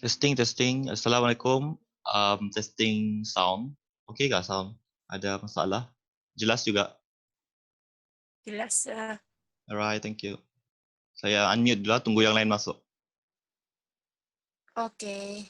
Testing, testing. Assalamualaikum. Testing sound. Okey nggak sound? Ada masalah? Jelas juga? Jelas. Alright, thank you. Saya unmute dulu, tunggu yang lain masuk. Oke.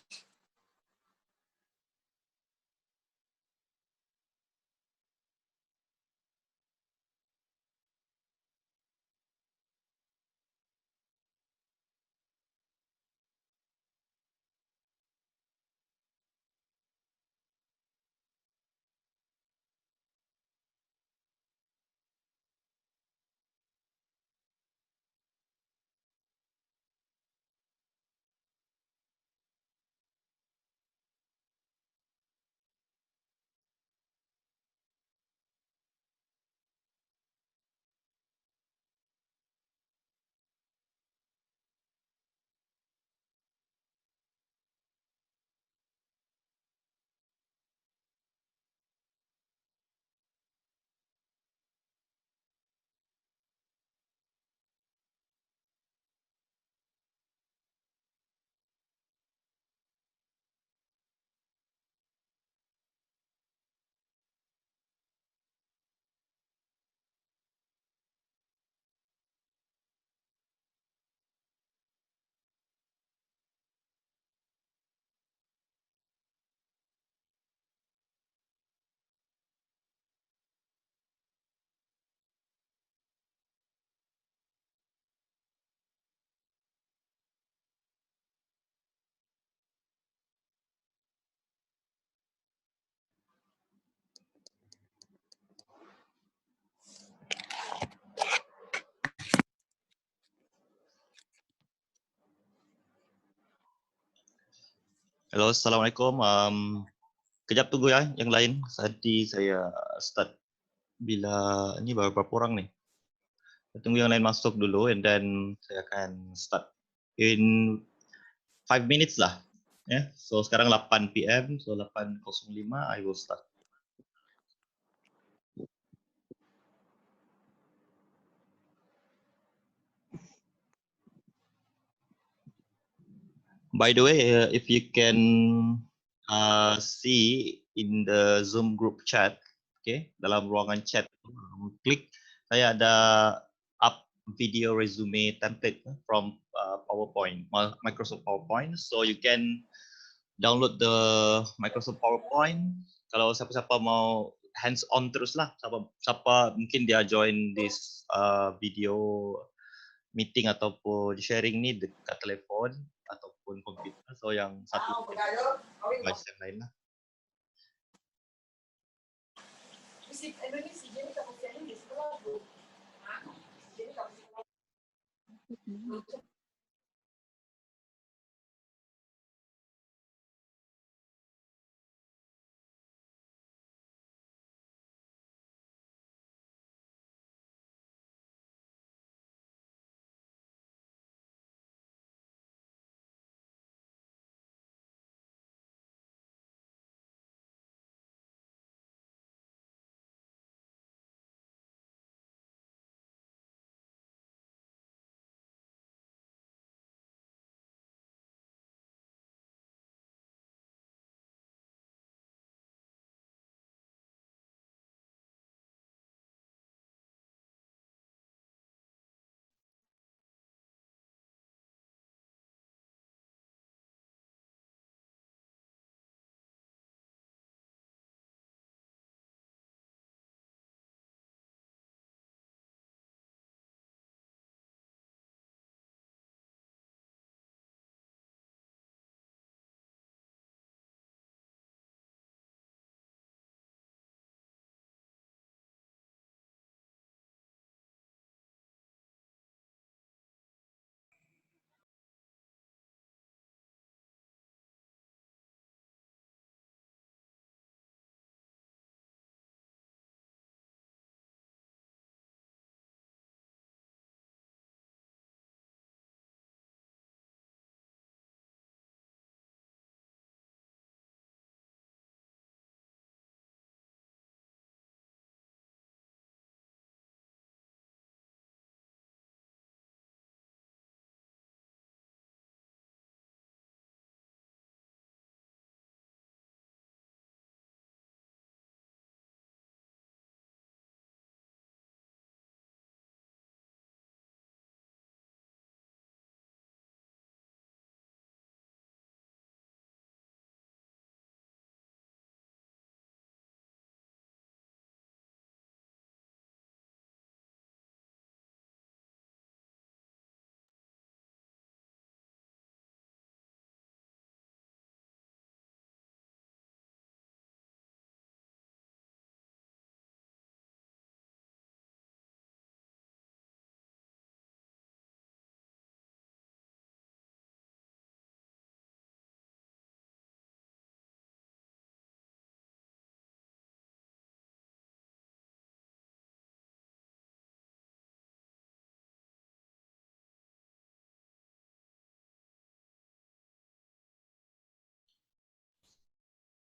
Halo, Assalamualaikum. Kejap tunggu ya yang lain. Nanti saya start bila ini baru berapa orang nih. Tunggu yang lain masuk dulu and then saya akan start in 5 minutes lah. Ya. So sekarang 8 PM, so 8.05 I will start. By the way, if you can see in the Zoom group chat, okay, dalam ruangan chat, klik saya ada up video resume template from PowerPoint, Microsoft PowerPoint, so you can download the Microsoft PowerPoint. Kalau siapa-siapa mau hands on terus lah, siapa mungkin dia join this video meeting ataupun sharing ni dekat telefon ataupun komputer, so yang satu device yang lain lah.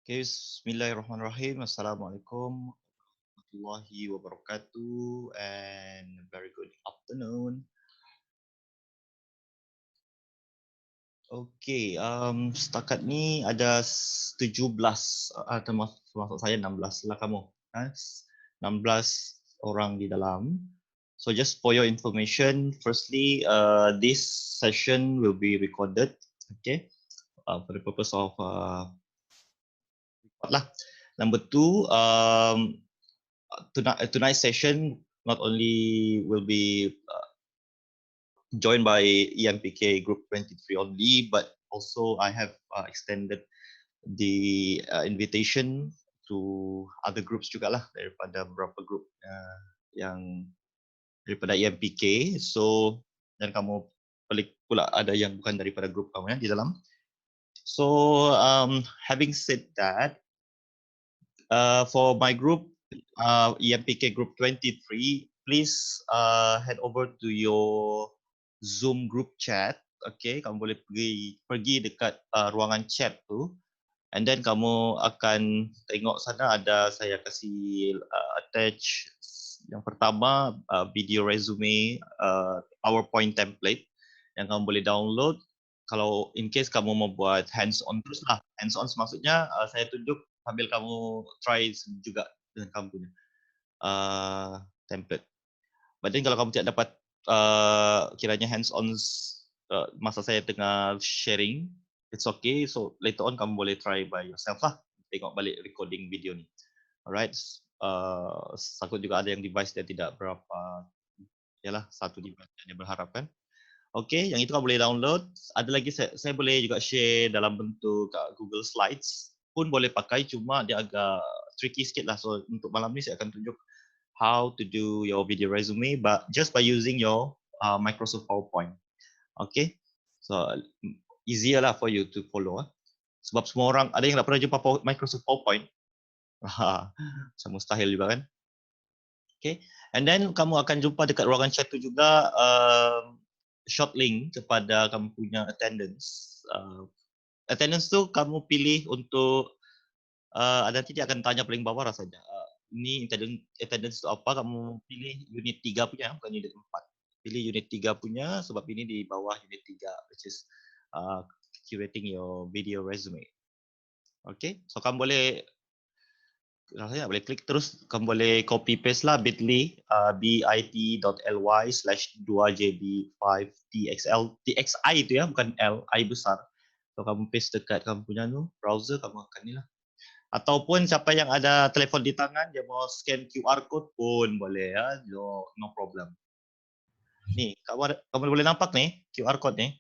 Okay, Bismillahirrahmanirrahim. Assalamualaikum warahmatullahi wabarakatuh and very good afternoon. Okay, setakat ni ada 17 termasuk saya 16 lah kamu. 16 orang di dalam. So just for your information, firstly, this session will be recorded, okay, for the purpose of lah. Number two, tonight's session not only will be joined by EMPK Group 23 only, but also I have extended the invitation to other groups juga lah, daripada beberapa group yang daripada EMPK. So dan kamu pelik pula ada yang bukan daripada group kamu ya di dalam. So having said that, for my group, EMPK Group 23, please head over to your Zoom group chat. Okay, kamu boleh pergi dekat ruangan chat tu, and then kamu akan tengok sana ada saya kasih attach yang pertama video resume PowerPoint template yang kamu boleh download. Kalau in case kamu mau buat hands on terus lah. Hands on maksudnya saya tunjuk sambil kamu try juga dengan kamu punya template. But then kalau kamu tidak dapat kiranya hands on masa saya tengah sharing, it's okay. So later on kamu boleh try by yourself lah. Tengok balik recording video ni. Alright. Takut juga ada yang device dia tidak berapa, yalah satu device yang dia berharapkan. Okay, yang itu kamu boleh download. Ada lagi saya boleh juga share dalam bentuk Google Slides pun boleh pakai, cuma dia agak tricky sikit lah. So untuk malam ni saya akan tunjuk how to do your video resume, but just by using your Microsoft PowerPoint. Okay, so easier lah for you to follow. Sebab semua orang, ada yang tak pernah jumpa Microsoft PowerPoint. Macam mustahil juga kan. Okay, and then kamu akan jumpa dekat ruangan chat tu juga short link kepada kamu punya attendance. Attendance tu kamu pilih untuk nanti dia akan tanya paling bawah rasanya. Ini attendance tu apa, kamu pilih unit 3 punya, bukan unit 4. Pilih unit 3 punya sebab ini di bawah unit 3, which is curating your video resume. Okay, so kamu boleh rasanya boleh klik terus, kamu boleh copy paste lah bit.ly bit.ly/2jb5txl, txi itu ya, bukan l, i besar. So kamu paste dekat kamu punya browser, kamu akan ni lah. Ataupun siapa yang ada telefon di tangan, dia mau scan QR code pun boleh ya, no problem. Ni, kamu boleh nampak nih QR code nih.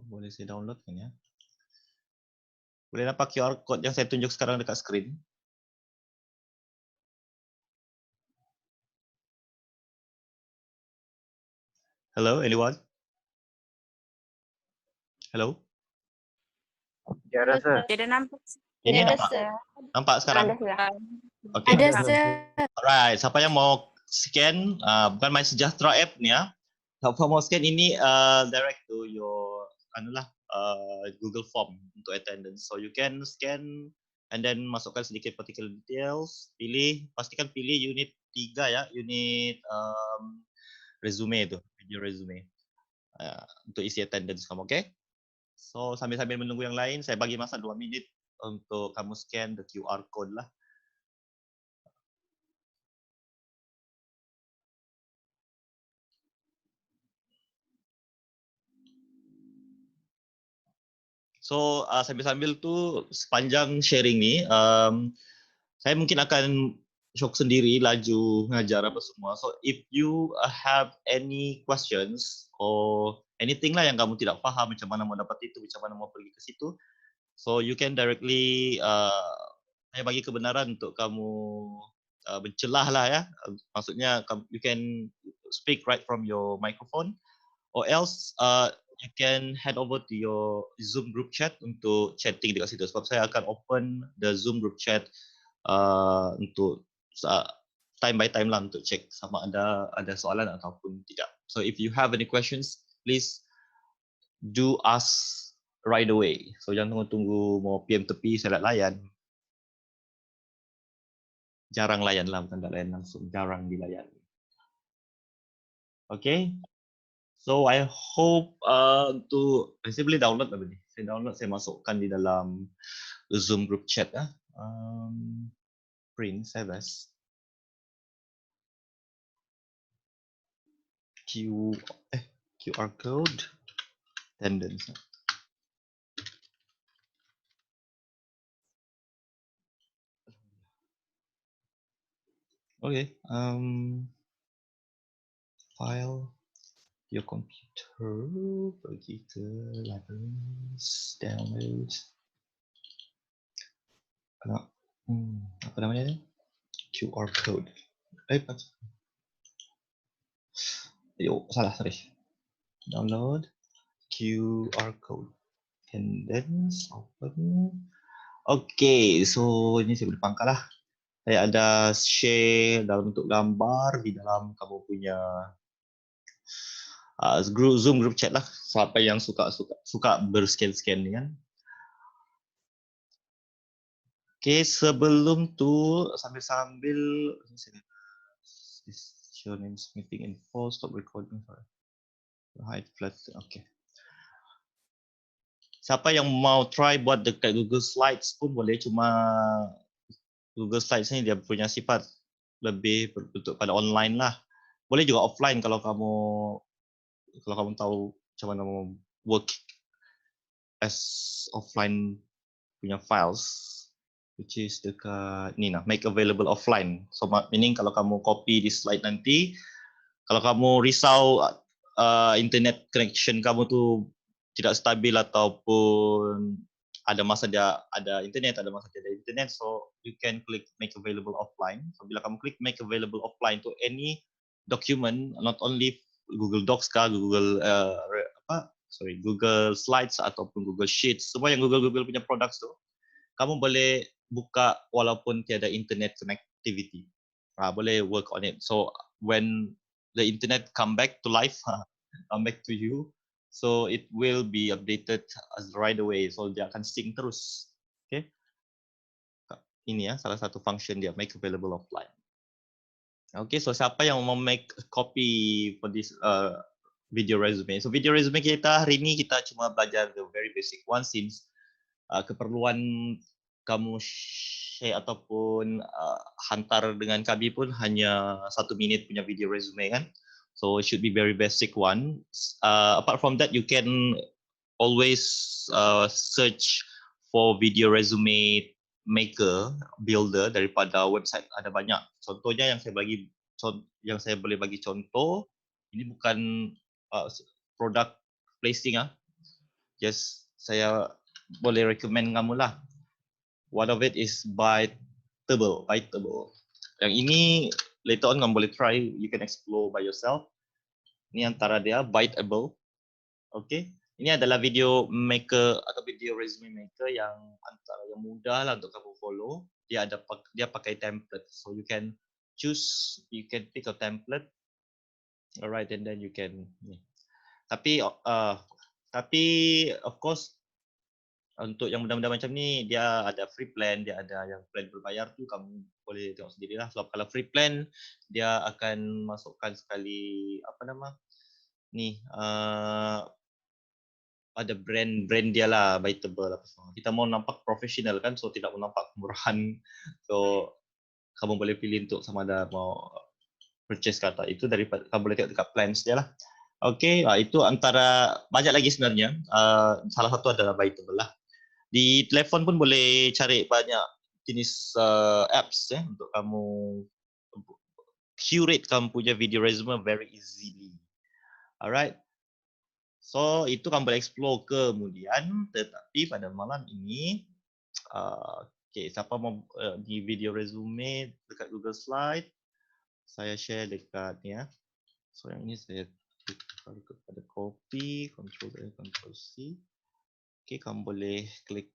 Boleh saya download kan ya. Boleh nampak QR code yang saya tunjuk sekarang dekat screen. Hello, anyone? Hello? Ya, ada, Sir. Tidak nampak. Ini Ada, nampak? Sir. Nampak sekarang? Okay. Ada, Sir. Alright, siapa yang mau scan, bukan MySejahtera app ni ya. Siapa mau scan ini direct to your Google Form untuk attendance. So you can scan and then masukkan sedikit particular details, pastikan pilih unit 3 ya, unit resume itu, video resume. Untuk isi attendance kamu, okay? So sambil-sambil menunggu yang lain, saya bagi masa 2 minit untuk kamu scan the QR code lah. So sambil-sambil tu sepanjang sharing ni, saya mungkin akan shock sendiri laju ngajar apa semua. So if you have any questions or anything lah yang kamu tidak faham macam mana mau dapat itu, macam mana mau pergi ke situ, so you can directly saya bagi kebenaran untuk kamu mencelah lah ya. Maksudnya you can speak right from your microphone, or else you can head over to your Zoom group chat untuk chatting dekat situ. Sebab saya akan open the Zoom group chat untuk time by time lah untuk check sama ada soalan ataupun tidak. So if you have any questions, please do ask right away. So jangan tunggu mau PM tepi saya nak layan. Jarang layan lah, bukan tak layan langsung, jarang dilayan. Okay. So I hope saya boleh download apa ni? Saya download, saya masukkan di dalam Zoom group chat ah. Print saya best. QR code attendance. Okay. File your computer, pergi ke libraries, download. Apa namanya ni? QR code. Salah, sorry. Download QR code. And then open. Okay, so ini saya boleh pangkal lah. Saya ada share dalam bentuk gambar di dalam kamu punya Zoom group chat lah. Siapa yang suka berscan ni kan. Okay, sebelum tu sambil show names meeting info, stop recording for hide flat. Okay. Siapa yang mau try buat dekat Google Slides pun boleh, cuma Google Slides ni dia punya sifat lebih berbentuk pada online lah. Boleh juga offline kalau kamu tahu macam mana mau work as offline punya files, which is dekat ni nah, make available offline. So meaning kalau kamu copy di slide nanti, kalau kamu risau internet connection kamu tu tidak stabil ataupun ada masa dia ada internet, ada masa tidak ada internet, so you can click make available offline. So bila kamu klik make available offline to any document, not only Google Docs kah, Google Google Slides ataupun Google Sheets, semua yang Google punya products tu, kamu boleh buka walaupun tiada internet connectivity. Boleh work on it. So when the internet come back to life, come back to you, so it will be updated right away. So dia akan sync terus. Okay. Ini ya salah satu function dia, make available offline. Okay, so siapa yang mau make copy for this video resume? So video resume kita hari ini kita cuma belajar the very basic one, since keperluan kamu share ataupun hantar dengan kami pun hanya 1 minit punya video resume kan. So it should be very basic one. Apart from that, you can always search for video resume maker, builder daripada website, ada banyak. Contohnya yang saya boleh bagi contoh, ini bukan product placing just saya boleh recommend kamu lah. One of it is Byteable. Yang ini later on kamu boleh try, you can explore by yourself. Ini antara dia Byteable. Okay. Ini adalah video maker atau video resume maker yang antara yang mudah lah untuk kamu follow. Dia pakai template, so you can pick a template. Alright, and then you can. Tapi of course untuk yang mudah-mudah macam ni dia ada free plan, dia ada yang plan berbayar tu kamu boleh tengok sendirilah. Sebab kalau free plan dia akan masukkan sekali ada brand dia lah, Byteable apa semua. Kita mau nampak profesional kan, so tidak mau nampak murahan. So kamu boleh pilih untuk sama ada mau purchase kata itu, daripada kamu boleh tengok dekat plans dia lah. Okay, itu antara banyak lagi sebenarnya. Salah satu adalah Byteable lah. Di telefon pun boleh cari banyak jenis apps untuk kamu curate kamu punya video resume very easily. Alright. So itu kamu boleh explore kemudian, tetapi pada malam ini, siapa mau di video resume dekat Google Slide, saya share dekat ni ya. So yang ini saya klik pada copy, Ctrl A, Ctrl C. Okay, kamu boleh klik.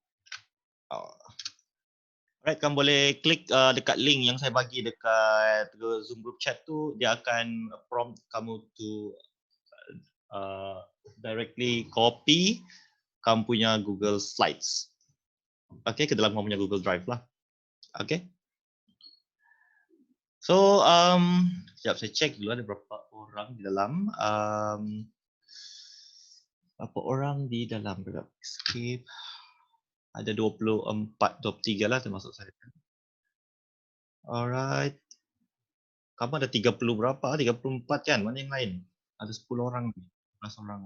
Alright, kamu boleh klik dekat link yang saya bagi dekat Zoom group chat tu, dia akan prompt kamu to directly copy kamu punya Google Slides. Oke, ke dalam kamu punya Google Drive lah. Oke. So, sekejap saya cek dulu ada berapa orang di dalam. Berapa orang di dalam? Escape. Ada 24, 23 lah termasuk saya. Alright. Kamu ada 30 berapa? 34 kan? Mana yang lain? Ada 10 orang. 11 orang.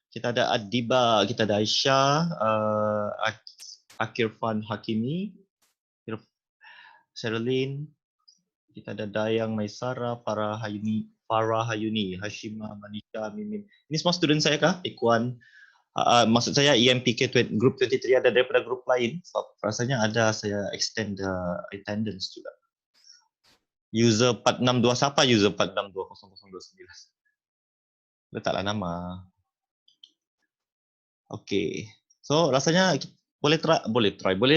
Kita ada Adiba, kita ada Aisyah, Akirfan Hakimi, Sherilyn, kita ada Dayang Maisara, Farah Hayuni, Hashima, Manisha, Mimin. Ini semua student saya kah? Ikuan. Maksud saya EMPK Group 23 ada daripada grup lain. So, rasanya ada saya extend the attendance juga. User 462, siapa user 4620029? Letaklah nama. Okay. So rasanya boleh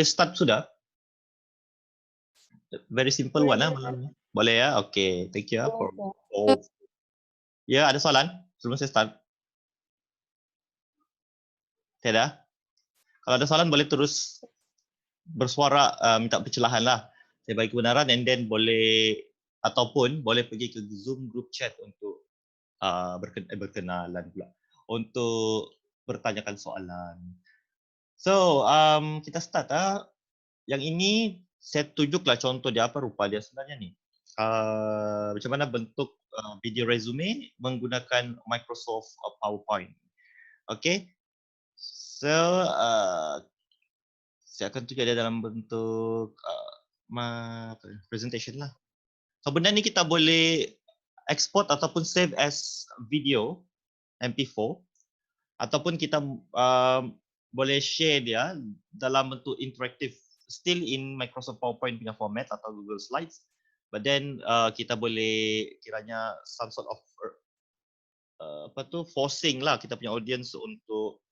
start sudah. Very simple one lah malam. Boleh ya? Okay. Thank you for. Ya, ada soalan sebelum saya start? Tiada? Kalau ada soalan boleh terus bersuara, minta pencerahan lah. Saya bagi kebenaran and then boleh ataupun boleh pergi ke Zoom group chat untuk berkenalan pula. Untuk bertanyakan soalan. So, kita start. Yang ini saya tunjuklah contoh dia apa rupa dia sebenarnya ni. Macam mana bentuk video resume menggunakan Microsoft PowerPoint. Okay. So, saya akan tunjuk dia dalam bentuk presentation lah. So, benda ni kita boleh export ataupun save as video MP4 ataupun kita boleh share dia dalam bentuk interaktif, still in Microsoft PowerPoint punya format atau Google Slides, but then kita boleh kiranya some sort of forcing lah kita punya audience untuk,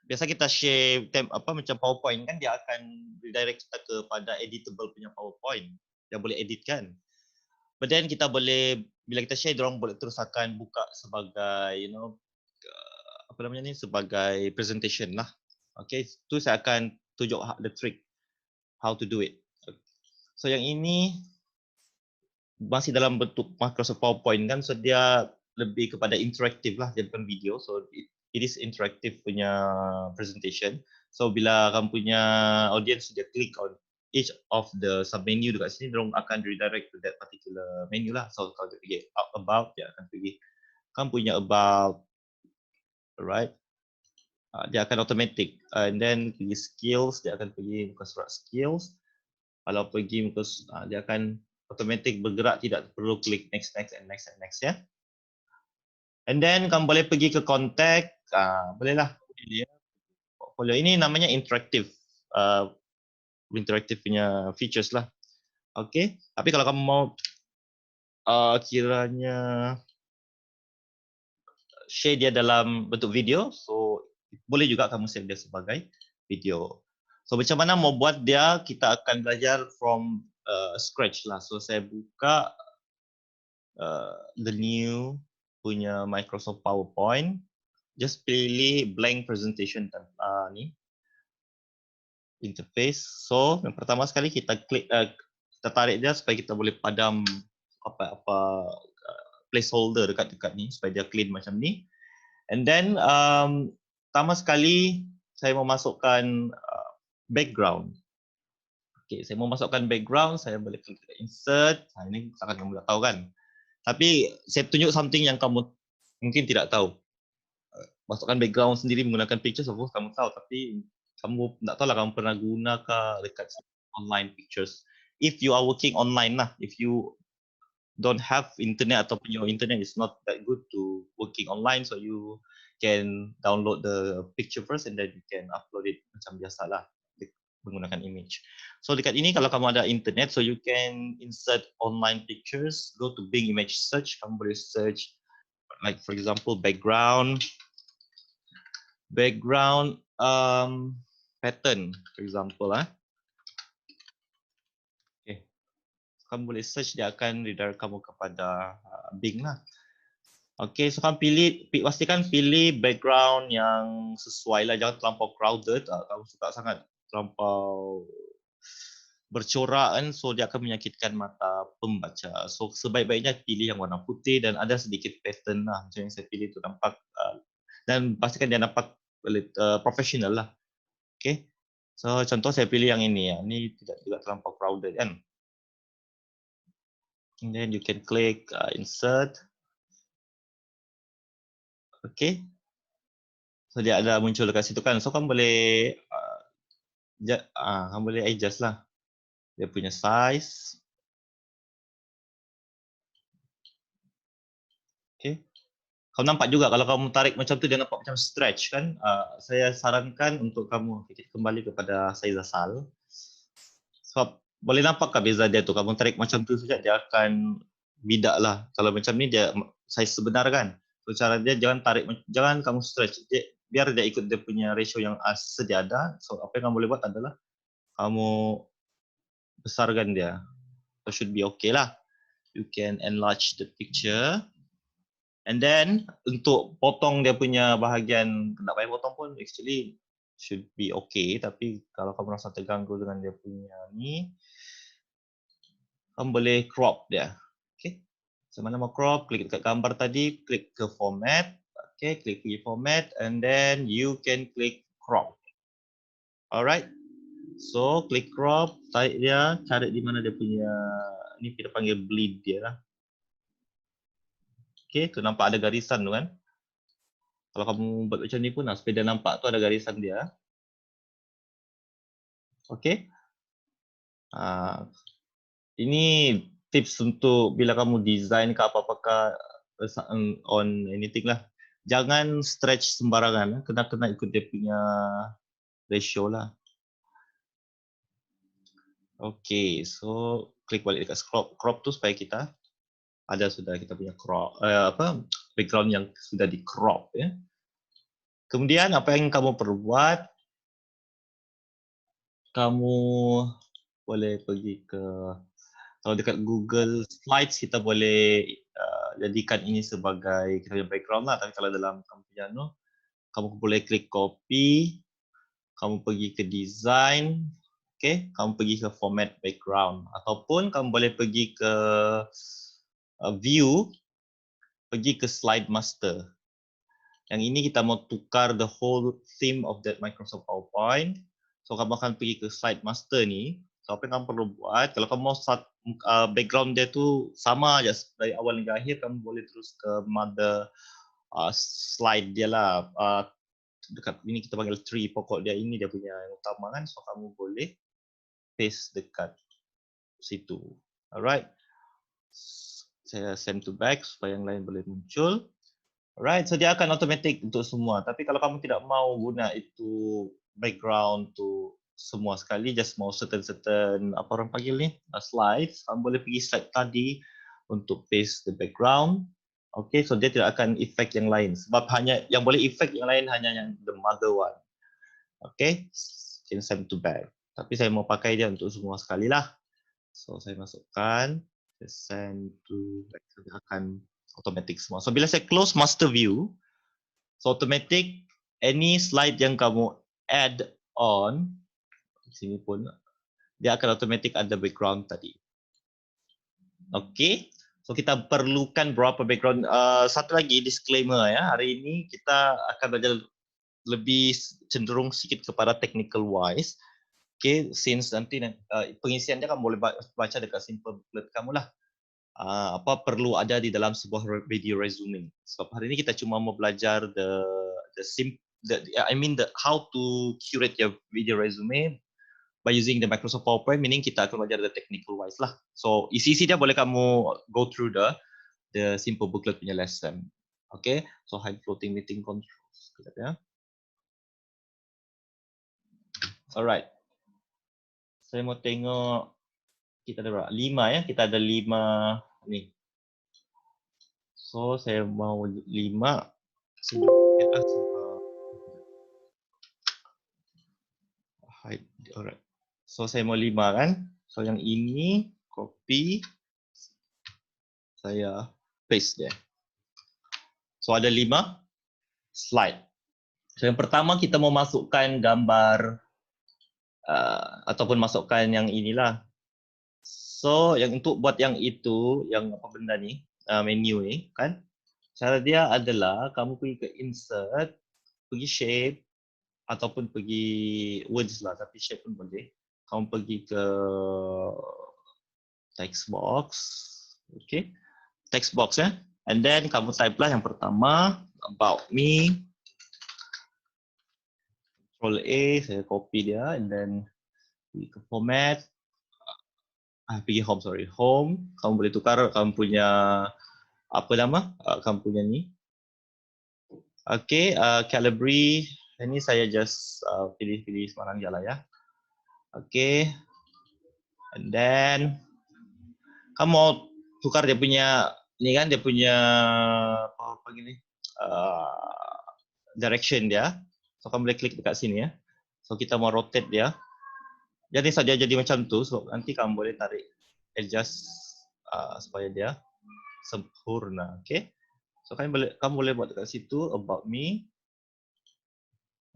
biasa kita share macam PowerPoint kan dia akan redirect kita kepada editable punya PowerPoint, dia boleh edit kan. But then kita boleh, bila kita share, diorang boleh terus akan buka sebagai sebagai presentation lah. Okay, tu saya akan tunjuk the trick how to do it. So yang ini masih dalam bentuk Microsoft PowerPoint kan, so dia lebih kepada interaktif lah, dia bukan video. So it is interactive punya presentation. So bila kamu punya audience dia click on each of the sub menu dekat sini, mereka akan redirect to that particular menu lah. So kalau dia pergi about, dia akan pergi kamu punya about, alright. Dia akan automatic, and then pergi skills, dia akan pergi muka surat skills. Kalau pergi muka, dia akan automatic bergerak, tidak perlu klik next and next ya. And then kamu boleh pergi ke contact, bolehlah. Portfolio ini namanya interactive, interactive punya features lah. Okay, tapi kalau kamu mau kiranya share dia dalam bentuk video, so boleh juga kamu save dia sebagai video. So macam mana mau buat dia, kita akan belajar from scratch lah. So saya buka the new punya Microsoft PowerPoint. Just pilih blank presentation ni interface. So yang pertama sekali kita klik, kita tarik dia supaya kita boleh padam apa placeholder dekat ni supaya dia clean macam ni. And then pertama sekali saya mau masukkan background. Okay, saya mau masukkan background, saya boleh klik insert. Ini sangat kamu dah tahu kan. Tapi saya tunjuk something yang kamu mungkin tidak tahu. Masukkan background sendiri menggunakan pictures, of course kamu tahu, tapi kamu tak tahu lah kamu pernah guna ke dekat online pictures. If you are working online lah, if you don't have internet ataupun your internet is not that good to working online, so you can download the picture first and then you can upload it macam biasa lah menggunakan image. So dekat ini kalau kamu ada internet, so you can insert online pictures, go to Bing Image Search, kamu boleh search like for example background pattern for example Okay. Kamu boleh search, dia akan redirect kamu kepada Bing lah. Okey, so kamu pastikan pilih background yang sesuai lah, jangan terlampau crowded. Kamu suka sangat terlampau bercorak kan, so dia akan menyakitkan mata pembaca. So sebaik-baiknya pilih yang warna putih dan ada sedikit pattern lah, macam yang saya pilih tu nampak dan pastikan dia nampak profesional lah. Okey. So contoh saya pilih yang ini ya, ini tidak terlampau crowded kan. And then you can click insert. Okey. So dia ada muncul dekat situ kan. So kamu boleh kamu boleh adjust lah dia punya size. Okey. Kau nampak juga kalau kamu tarik macam tu dia nampak macam stretch kan. Saya sarankan untuk kamu kembali kepada size asal. Sebab boleh nampakkah beza dia tu, kamu tarik macam tu saja dia akan bidak lah. Kalau macam ni dia size sebenar kan. So cara dia jangan kamu stretch. Biar dia ikut dia punya ratio yang sedia ada. So apa yang kamu boleh buat adalah kamu besarkan dia. So should be okay lah. You can enlarge the picture. And then untuk potong dia punya bahagian, nak payah potong pun actually should be okay. Tapi kalau kamu rasa terganggu dengan dia punya ni, kamu boleh crop dia. Okay. So mana mau crop, klik dekat gambar tadi, klik ke format. Okay, klik pergi format and then you can klik crop. Alright. So klik crop, tarik dia, cari di mana dia punya, ni kita panggil bleed dia lah. Okay, tu nampak ada garisan tu kan. Kalau kamu buat macam ni pun supaya dia nampak tu ada garisan dia. Okay. Ini tips untuk bila kamu design ke apa-apakah on anything lah. Jangan stretch sembarangan, kena ikut dia punya ratio lah. Okay, so klik balik dekat crop tu supaya kita ada sudah kita punya crop background yang sudah di crop ya. Kemudian apa yang kamu perlu buat, kamu boleh pergi ke, kalau dekat Google Slides kita boleh jadikan ini sebagai kita punya background lah. Tapi kalau dalam kamu punya kamu boleh klik copy, kamu pergi ke design, okay, kamu pergi ke format background, ataupun kamu boleh pergi ke view, pergi ke slide master. Yang ini kita mau tukar the whole theme of that Microsoft PowerPoint. So kamu akan pergi ke slide master ni. So apa yang kamu perlu buat, kalau kamu mau start background dia tu sama aja dari awal hingga akhir, kamu boleh terus ke mother slide dia lah. Dekat ini kita panggil tree, pokok dia ini dia punya yang utama kan. So kamu boleh paste dekat situ. Alright. Saya send to back supaya yang lain boleh muncul. Alright, so dia akan automatic untuk semua. Tapi kalau kamu tidak mau guna itu background tu semua sekali, just mau certain apa orang panggil ni, slides, kamu boleh pergi slide tadi untuk paste the background. Okay, so dia tidak akan effect yang lain. Sebab hanya yang boleh effect yang lain hanya yang the mother one. Okay, can send to back. Tapi saya mau pakai dia untuk semua sekali lah. So saya masukkan, saya send to back. So, dia akan automatic semua. So bila saya close master view, so automatic any slide yang kamu add on, sini pun dia akan automatic ada background tadi. Okay, so kita perlukan berapa background. Satu lagi disclaimer ya, hari ini kita akan belajar lebih cenderung sedikit kepada technical wise. Okay, since nanti pengisian dia kamu boleh baca dekat simple booklet kamu lah. Apa perlu ada di dalam sebuah video resume. Sebab hari ini kita cuma mau belajar how to curate your video resume by using the Microsoft PowerPoint, meaning kita akan belajar the technical wise lah. So isi dia boleh kamu go through the simple booklet punya lesson. Okay, so hide floating meeting controls. Sekejap ya. Alright. Saya mau tengok kita ada berapa? 5 ya. Kita ada 5 ni. So saya mau 5. Hide. Alright. So saya mau 5 kan. So yang ini copy, saya paste dia. So ada 5 slide. So yang pertama kita mau masukkan gambar ataupun masukkan yang inilah. So yang untuk buat yang itu, yang apa benda ni, menu ni kan. Cara dia adalah kamu pergi ke insert, pergi shape ataupun pergi words lah, tapi shape pun boleh. Kamu pergi ke text box. Okay. Text box ya. And then kamu type lah yang pertama, about me. Control A, saya copy dia and then pergi ke format. Pergi home, sorry. Home, kamu boleh tukar kamu punya apa nama? Kamu punya ni. Okay, Calibri. Ini saya just pilih-pilih sembarang je lah ya. Okay. And then kamu mau tukar dia punya ni kan, dia punya apa gini, direction dia. So kamu boleh klik dekat sini ya. So kita mau rotate dia. Jadi saja jadi macam tu. So nanti kamu boleh tarik adjust supaya dia sempurna. Okay. So kamu boleh buat dekat situ about me.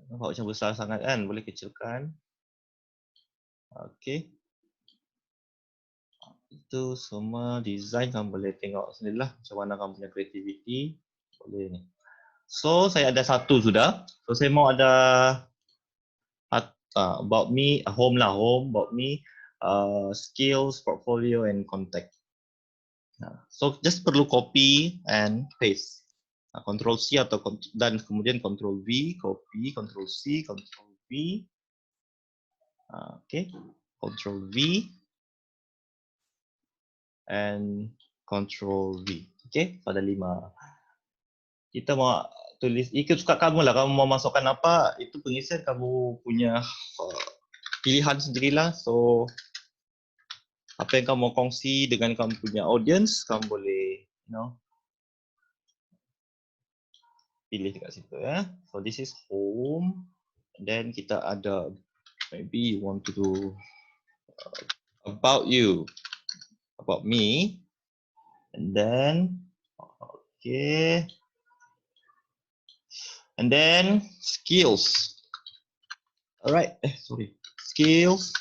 Nampak macam besar sangat kan? Boleh kecilkan. Okay. Itu semua design kamu boleh tengok sendirilah macam mana kamu punya creativity. Boleh ni. So saya ada satu sudah. So saya mau ada about me, home lah, home, about me, skills, portfolio and contact. So just perlu copy and paste. Control C atau dan kemudian Control V, copy, Control C, Control V. Okay, Control V and Control V. Okay, pada 5. Kita mau tulis, ikut suka kamu lah. Kamu mau masukkan apa, itu pengisian kamu punya pilihan sendirilah. So apa yang kamu mau kongsi dengan kamu punya audience, kamu boleh, pilih dekat situ ya. So this is home. And then kita ada, maybe you want to do about you, about me. And then, okay. And then skills. Alright, sorry. Skills.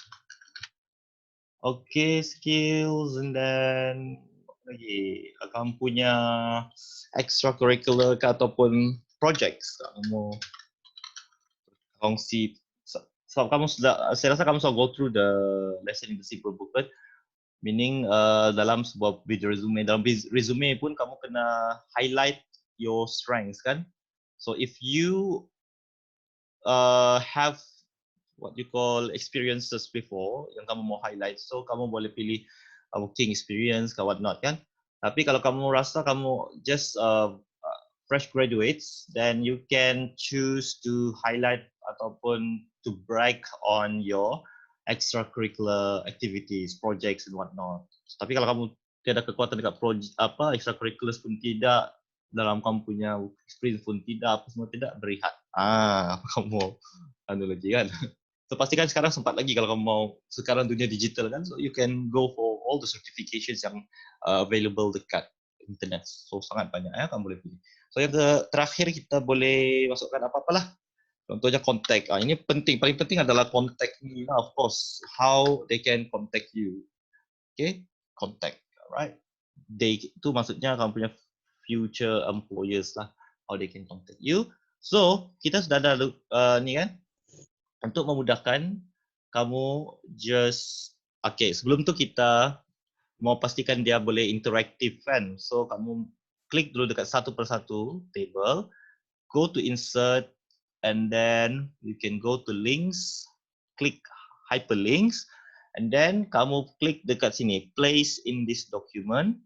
Okay, skills and then lagi kamu punya extracurricular ke ataupun projects kamu kongsi. So kamu sudah, saya rasa kamu sudah go through the lesson in the simple booklet. Meaning dalam sebuah video resume, dalam resume pun kamu kena highlight your strengths kan. So if you have what you call experiences before yang kamu mau highlight, so kamu boleh pilih working experience, what not kan. Tapi kalau kamu rasa kamu just fresh graduates, then you can choose to highlight ataupun to brag on your extracurricular activities, projects and what not. Tapi kalau kamu tiada kekuatan dekat project apa extracurriculars pun tidak, dalam kamu punya experience pun tidak, apa semua tidak, berehat. Apa kamu anu lagi kan? So pastikan sekarang sempat lagi kalau kamu mau, sekarang dunia digital kan, so you can go for all the certifications yang available dekat internet. So sangat banyak ya, kamu boleh pilih. So yang terakhir kita boleh masukkan apa-apalah. Contohnya contact. Ini penting, paling penting adalah contact ni lah, of course. How they can contact you. Okay, contact, right? They itu maksudnya kamu punya future employers lah. How they can contact you. So kita sudah ada ni kan. Untuk memudahkan, kamu just, okay, sebelum tu kita mau pastikan dia boleh interaktif kan. So kamu klik dulu dekat satu persatu table, go to insert, and then you can go to links, klik hyperlinks, and then kamu klik dekat sini, place in this document,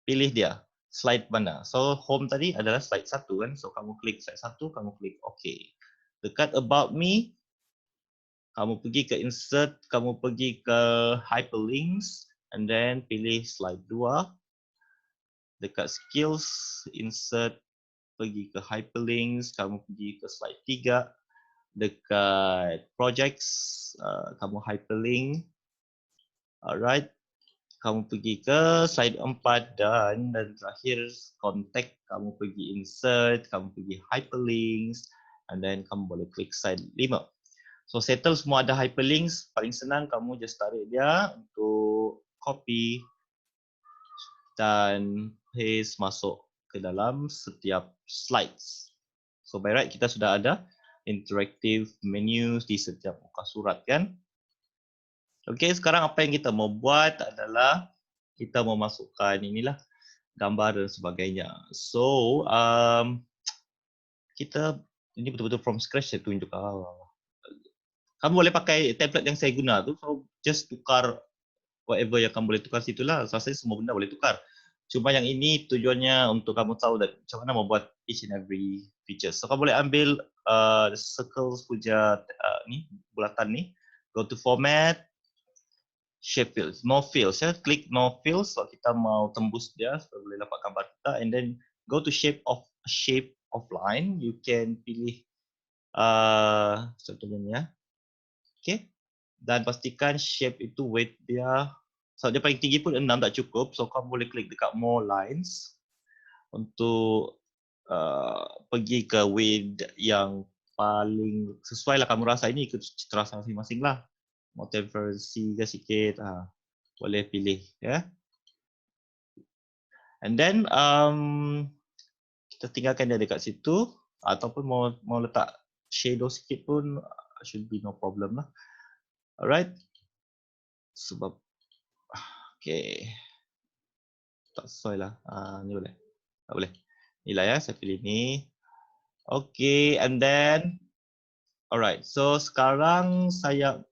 pilih dia, slide mana. So home tadi adalah slide 1 kan, so kamu klik slide 1, kamu klik OK. Dekat about me, kamu pergi ke insert, kamu pergi ke hyperlinks, and then pilih slide 2. Dekat skills, insert, pergi ke hyperlinks, kamu pergi ke slide 3. Dekat projects, kamu hyperlink. Alright, kamu pergi ke slide 4 dan terakhir contact, kamu pergi insert, kamu pergi hyperlinks, and then kamu boleh klik slide 5. So settle semua ada hyperlinks, paling senang kamu just tarik dia untuk copy dan paste masuk ke dalam setiap slides. So by right kita sudah ada interactive menus di setiap muka surat kan. Okey, sekarang apa yang kita mau buat adalah kita mau masukkan inilah gambar dan sebagainya. So kita ini betul-betul from scratch saya tunjuk. Kamu boleh pakai template yang saya guna tu, so just tukar whatever yang kamu boleh tukar situlah. Saya rasa semua benda boleh tukar. Cuma yang ini tujuannya untuk kamu tahu macam mana membuat each and every feature. So kamu boleh ambil circles punya ni bulatan ni, go to format, shape fields, no fields. Saya klik no fields so kita mau tembus dia supaya boleh dapat gambar kita, and then go to shape of line. You can pilih contohnya ni ya. Okay. Dan pastikan shape itu weight dia, so dia paling tinggi pun 6 tak cukup, so kamu boleh klik dekat more lines untuk pergi ke width yang paling sesuai lah kamu rasa. Ini ikut citra rasa masing-masing lah. Mau transparency ke sikit, boleh pilih ya. And then kita tinggalkan dia dekat situ, ataupun mau letak shadow sikit pun should be no problem lah. Alright. Sebab okay, tak sesuai lah. Ni boleh. Tak boleh. Ni lah ya, saya pilih ni. Okay, and then alright. So sekarang saya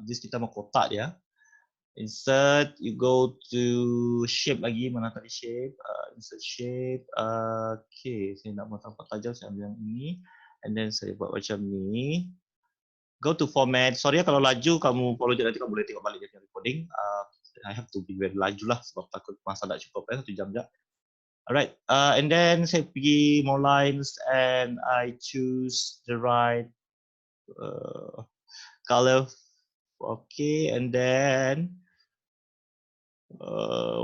just kita mau kotak dia. Insert, you go to shape lagi, mana tadi shape, insert shape. Okay, saya nak tampak tajam, saya ambil yang ini, and then saya buat macam ni. Go to format. Sorry ya kalau laju, kamu follow je nanti kamu boleh tengok balik dia recording. I have to be very laju lah sebab takut masa tak cukup 1 jam je. Alright, and then saya pergi more lines and I choose the right color. Okay, and then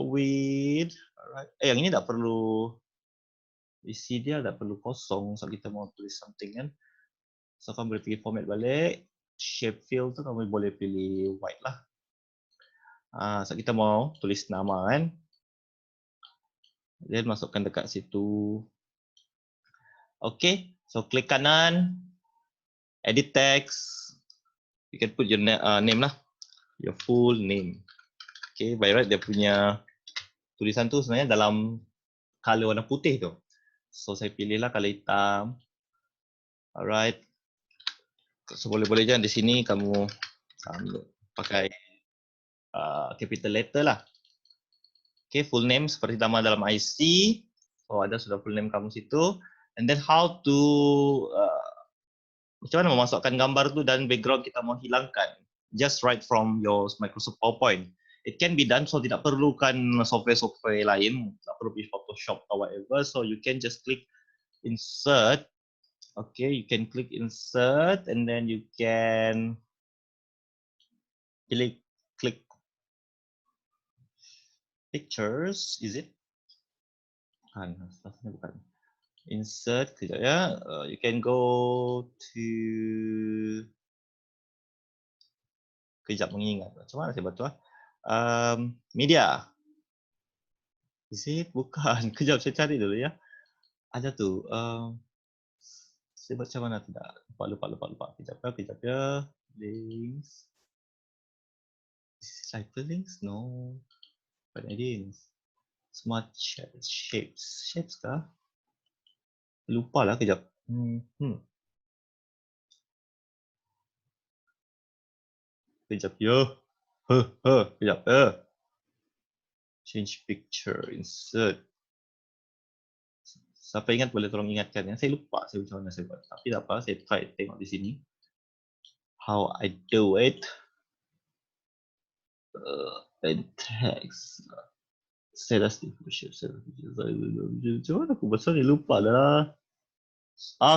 width. Alright, yang ini tak perlu isi dia, tak perlu kosong so kita mau tulis something kan. So kamu boleh pilih format balik, shape fill tu kamu boleh pilih white lah. So kita mau tulis nama kan. Then masukkan dekat situ. Okay, so klik kanan, edit text. You can put your name lah, your full name. Okay, by right dia punya tulisan tu sebenarnya dalam color warna putih tu. So saya pilihlah color hitam. Alright. So boleh-boleh je di sini kamu pakai capital letter lah. Okay, full name seperti nama dalam IC. So ada sudah full name kamu situ. And then how to macam mana memasukkan gambar tu dan background kita mau hilangkan. Just right from your Microsoft PowerPoint. It can be done, so tidak perlukan software-software lain, tak perlu pilih Photoshop atau whatever. So you can just click insert. Okay, you can click insert and then you can click pictures, is it? Bukan. Insert, kejap ya. You can go to, kejap mengingat. Macam mana saya baca? Media. Is it? Bukan. Kejap saya cari dulu ya. Ada tu. Saya baca mana tidak? Lupa. Kejap ya. Links. Is it hyperlinks? No. Bukan links. Smart shapes. Shapes kah? Lupa lah kejap. Kejap ya. Kejap ya. Change picture, insert. Siapa ingat boleh tolong ingatkan ya. Saya lupa saya macam mana saya buat. Tapi tak apa, saya try tengok di sini. How I do it. And text. Saya dah macam mana aku buat? Sorry, lupa lah.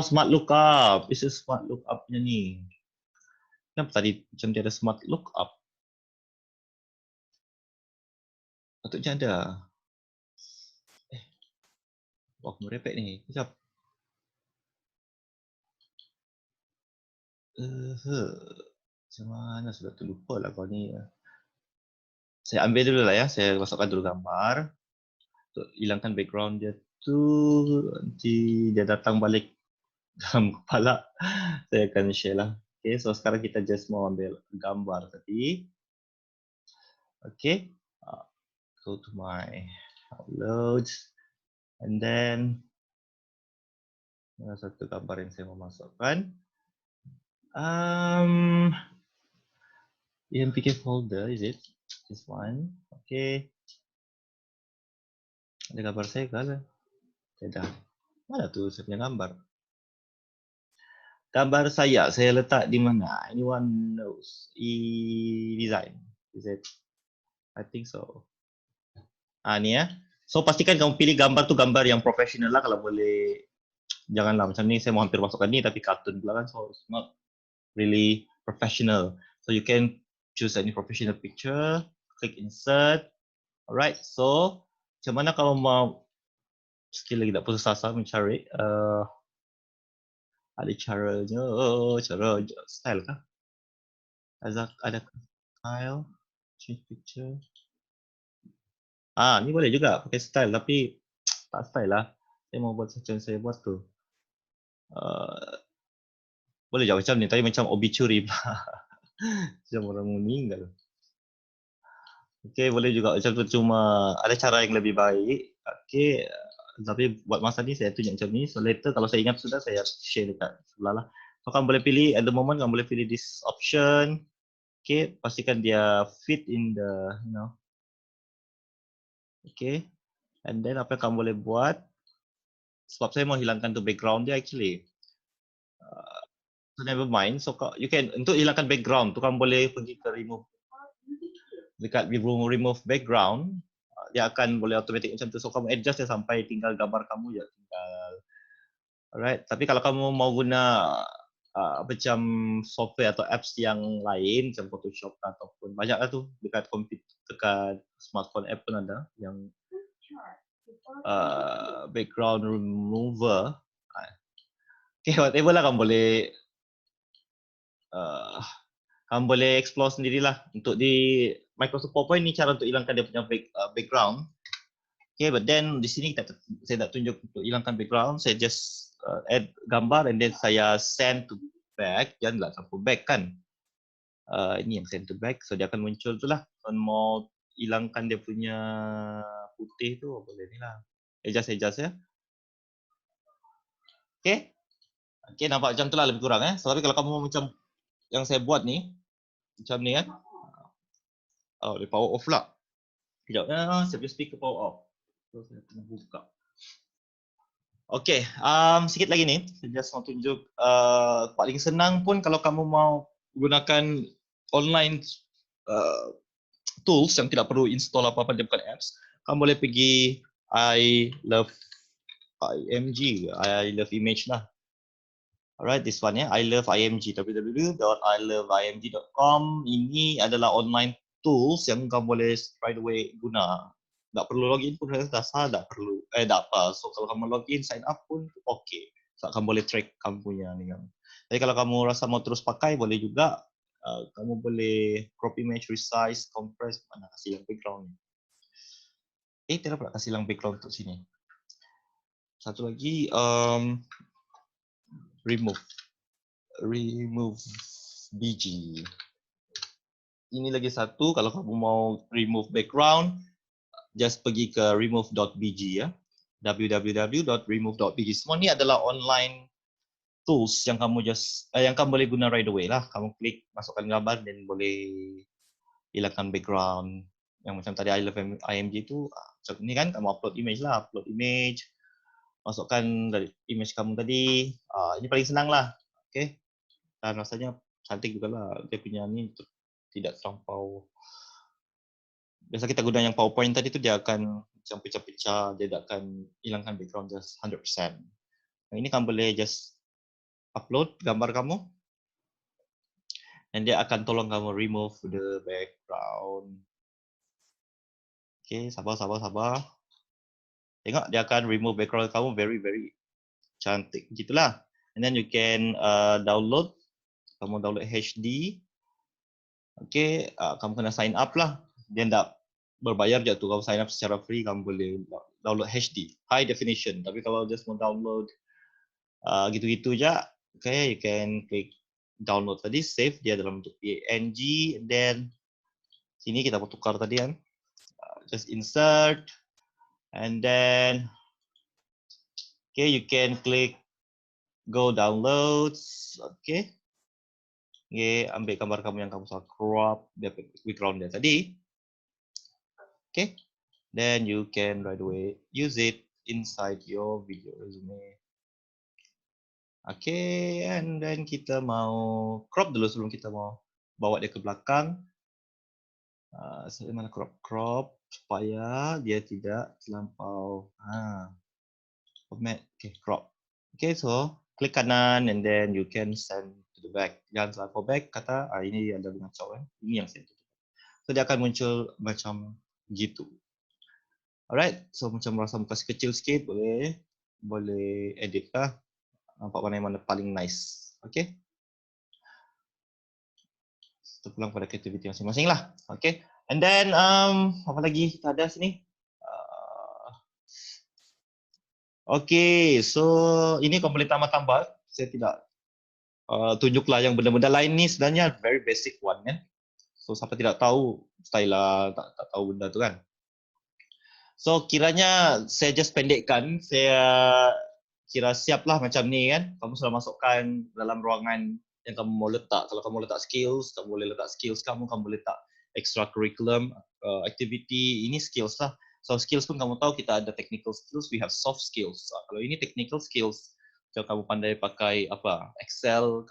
Smart lookup. This is smart lookup punya ni. Kenapa tadi macam dia ada smart lookup? Patutnya ada. Wah, merepek ni. Sekejap. Macam mana sudah terlupa lah kau ni. Saya ambil dulu lah ya. Saya masukkan dulu gambar. Untuk hilangkan background dia tu. Nanti dia datang balik dalam kepala. Saya akan share lah. Okay, so sekarang kita just mau ambil gambar tadi. Okay. Go to my upload. And then satu gambar yang saya mau masukkan. EMPK folder, is it? This one. Okay. Ada gambar saya kan? Tidak. Mana tu saya punya gambar? Gambar saya letak di mana? Anyone knows? E-design. Is it? I think so. Ni ya. So pastikan kamu pilih gambar tu gambar yang profesional lah kalau boleh. Janganlah macam ni saya mau hampir masukkan ni tapi kartun pula kan. So it's not really professional. So you can choose any professional picture, click insert. Alright, so macam mana kalau mau sikit lagi tak putus asa mencari ada caranya, cara style kah? Ada style, change picture. Ni boleh juga pakai style tapi tak style lah. Saya mau buat macam saya buat tu. Boleh je macam ni, tapi macam obituary macam orang meninggal. Okay, boleh juga macam tu, cuma ada cara yang lebih baik. Okay, tapi buat masa ni saya tunjuk macam ni. So later kalau saya ingat sudah saya share dekat sebelah lah. So kamu boleh pilih, at the moment kamu boleh pilih this option. Okay, pastikan dia fit in the, you know. Okay, and then apa yang kamu boleh buat, sebab saya mau hilangkan tu background dia actually. So never mind. So you can, untuk hilangkan background tu kamu boleh pergi ke remove. Dekat remove background, dia akan boleh automatic macam tu. So kamu adjust dia sampai tinggal gambar kamu je. Alright. Tapi kalau kamu mau guna macam software atau apps yang lain, macam Photoshop ataupun banyak lah tu dekat komputer, dekat smartphone app pun ada yang background remover. Okay, whatever lah kamu boleh explore sendirilah. Untuk di Microsoft PowerPoint ni cara untuk hilangkan dia punya background. Okay, but then di sini saya nak tunjuk untuk hilangkan background, saya just add gambar and then saya send to back. Janganlah sampai back kan. Ini yang send to back, so dia akan muncul tu lah. Kalau mau hilangkan dia punya putih tu, boleh ni lah. Adjust ya. Okay. Okay, nampak macam tu lah lebih kurang So, tapi kalau kamu mau macam yang saya buat ni, macam ni kan. Dia power off lah. Sekejap saya punya speaker power off. So, saya kena buka. Okay, sikit lagi ni, saya just mau tunjuk paling senang pun kalau kamu mau gunakan online tools yang tidak perlu install apa-apa dia bukan apps, kamu boleh pergi I love IMG, I love image lah. Alright, this one ya, I love IMG, www.iloveimg.com. Ini adalah online tools yang kamu boleh straight away guna. Tak perlu login pun dah sah, tak perlu. Tak apa. So kalau kamu login, sign up pun okay. So kamu boleh track kamu punya ni kan. Jadi kalau kamu rasa mau terus pakai, boleh juga. Kamu boleh crop image, resize, compress, mana kasih yang background ni. Tidak pula kasih yang background untuk sini. Satu lagi, remove BG. Ini lagi satu, kalau kamu mau remove background, just pergi ke remove.bg ya. www.remove.bg. Semua ni adalah online tools yang kamu yang kamu boleh guna right away lah. Kamu klik, masukkan gambar dan boleh hilangkan background. Yang macam tadi I love IMG tu, macam ni kan, kamu upload image lah, masukkan dari image kamu tadi. Ini paling senang lah. Okay. Dan rasanya cantik juga lah. Dia punya ni tidak terlampau. Biasa kita guna yang PowerPoint tadi tu dia akan macam pecah-pecah, dia tak akan hilangkan background just 100%. Ini kamu boleh just upload gambar kamu dan dia akan tolong kamu remove the background. Okay, sabar. Tengok dia akan remove background kamu very cantik gitulah. And then you can download. Kamu download HD. Okay, kamu kena sign up lah. Dia tak berbayar je tu. Kamu sign up secara free, kamu boleh download HD, high definition. Tapi kalau just mau download gitu-gitu je, okay, you can click download tadi, save dia dalam bentuk PNG. And then sini kita mau tukar tadi kan. Just insert. And then okay, you can click go downloads. Okay. Okay, ambil gambar kamu yang kamu suka crop background dia tadi. Okay. Then you can right away use it inside your video resume. Okay, and then kita mau crop dulu sebelum kita mau bawa dia ke belakang. Mana crop supaya dia tidak terlampau. Format, okay, crop. Okay, so klik kanan and then you can send to the back. Jangan terlampau back, kata ini ada mengacau kan. Ini yang saya tutup. So dia akan muncul macam gitu. Alright, so macam rasa muka kecil sikit, boleh edit lah. Nampak mana yang mana paling nice. Okay. Kita pulang pada kreativiti masing-masing lah. Okay. And then apa lagi kita ada sini? Okay, so ini kamu boleh tambah-tambah. Saya tidak tunjuklah yang benda-benda lain ni sebenarnya very basic one kan. So siapa tidak tahu style tak tahu benda tu kan. So kiranya saya just pendekkan, saya kira siaplah macam ni kan. Kamu sudah masukkan dalam ruangan yang kamu mau letak. Kalau kamu letak skills, kamu boleh letak skills kamu boleh letak extra curriculum, activity, ini skills lah. So skills pun kamu tahu kita ada technical skills, we have soft skills. Kalau ini technical skills, kalau kamu pandai pakai apa Excel,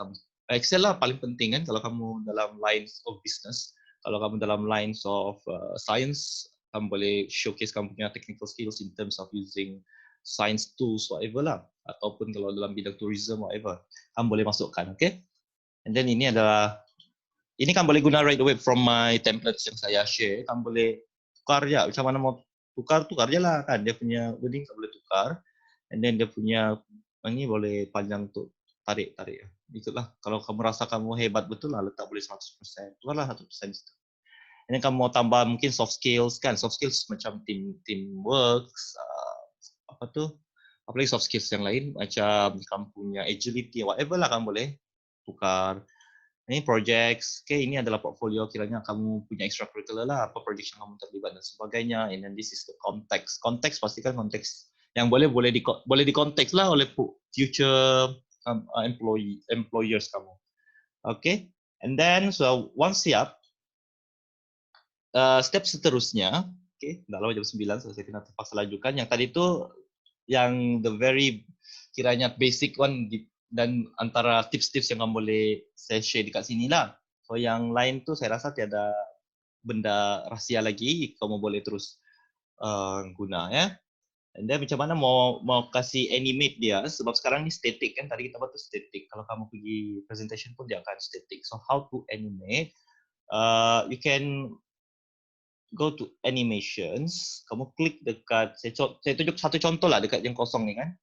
Excel lah paling penting kan kalau kamu dalam lines of business. Kalau kamu dalam lines of science, kamu boleh showcase kamu punya technical skills in terms of using science tools whatever lah. Ataupun kalau dalam bidang tourism whatever, kamu boleh masukkan, okay? And then ini kan boleh guna right away from my templates yang saya share. Kamu boleh tukar je, macam mana mau tukar je lah kan. Dia punya wording kamu boleh tukar. And then dia punya ini boleh panjang untuk tarik. Ikutlah. Kalau kamu rasa kamu hebat betul lah, letak boleh 100%. Tukarlah 100% situ. And then kamu mau tambah mungkin soft skills kan. Soft skills macam teamwork, apalagi soft skills yang lain macam kamu punya agility, whatever lah kamu boleh tukar. Ini projects, okay, ini adalah portfolio kiranya kamu punya extracurricular lah, apa project yang kamu terlibat dan sebagainya. And then this is the context. Konteks pastikan konteks yang boleh di konteks lah oleh future employers kamu. Okay, and then so once siap, step seterusnya, okay, dah lama jam 9, so saya kena terpaksa lajukan. Yang tadi tu yang the very kiranya basic one dan antara tips-tips yang kamu boleh saya share dekat sini lah. So yang lain tu saya rasa tiada benda rahsia lagi, kamu boleh terus guna ya. And then macam mana mau kasih animate dia, sebab sekarang ni static kan, tadi kita buat tu static. Kalau kamu pergi presentation pun dia akan static. So how to animate? You can go to animations, kamu klik dekat, saya tunjuk satu contoh lah dekat yang kosong ni kan.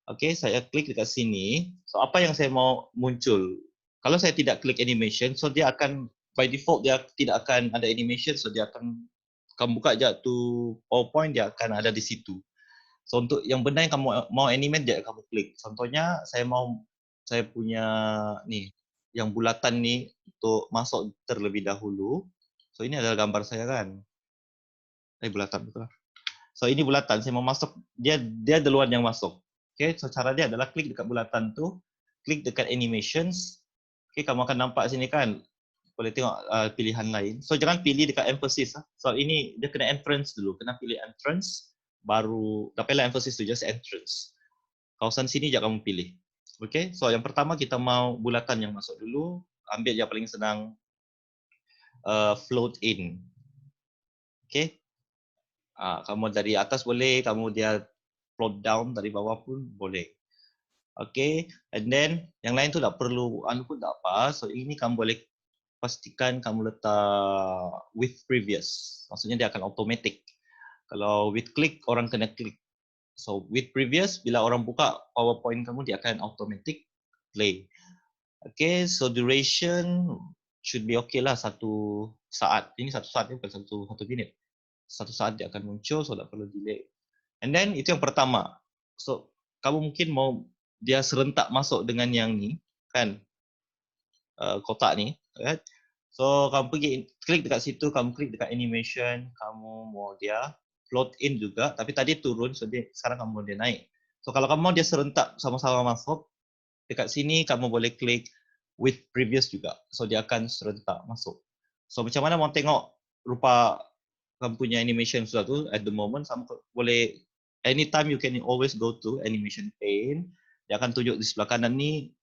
Okay, saya klik dekat sini. So apa yang saya mau muncul? Kalau saya tidak klik animation, so dia akan by default dia tidak akan ada animation. So dia akan kamu buka je tu PowerPoint, dia akan ada di situ. So untuk yang benda yang kamu mau animate dia kamu klik. Contohnya saya punya ni yang bulatan ni untuk masuk terlebih dahulu. So ini adalah gambar saya kan. Bulatan betul lah. So ini bulatan, saya mau masuk, dia duluan yang masuk. Okay, so cara dia adalah klik dekat bulatan tu, klik dekat animations. Okay, kamu akan nampak sini kan, boleh tengok pilihan lain. So jangan pilih dekat emphasis. So ini dia kena entrance dulu, kena pilih entrance, baru dapatlah emphasis tu, just entrance. Kawasan sini je kamu pilih. Okay, so yang pertama kita mau bulatan yang masuk dulu, ambil je paling senang, float in. Okay, kamu dari atas boleh, kamu dia float down dari bawah pun boleh. Okay, and then yang lain tu tak perlu pun tak apa. So ini kamu boleh pastikan kamu letak with previous. Maksudnya dia akan automatic. Kalau with click, orang kena klik. So with previous, bila orang buka PowerPoint kamu, dia akan automatic play. Okay, so duration should be okay lah 1 saat. Ini 1 saat ni bukan 1 minit. 1 saat dia akan muncul, so tak perlu delay. And then itu yang pertama. So kamu mungkin mau dia serentak masuk dengan yang ni, kan? Kotak ni, right? So kamu pergi klik dekat situ, kamu klik dekat animation, kamu mau dia float in juga, tapi tadi turun, so dia sekarang kamu mau dia naik. So kalau kamu mau dia serentak sama-sama masuk, dekat sini kamu boleh klik with previous juga, so dia akan serentak masuk. So macam mana mau tengok rupa kamu punya animation sudah tu at the moment, kamu boleh anytime you can always go to animation pane, dia akan tunjuk di sebelah kanan ni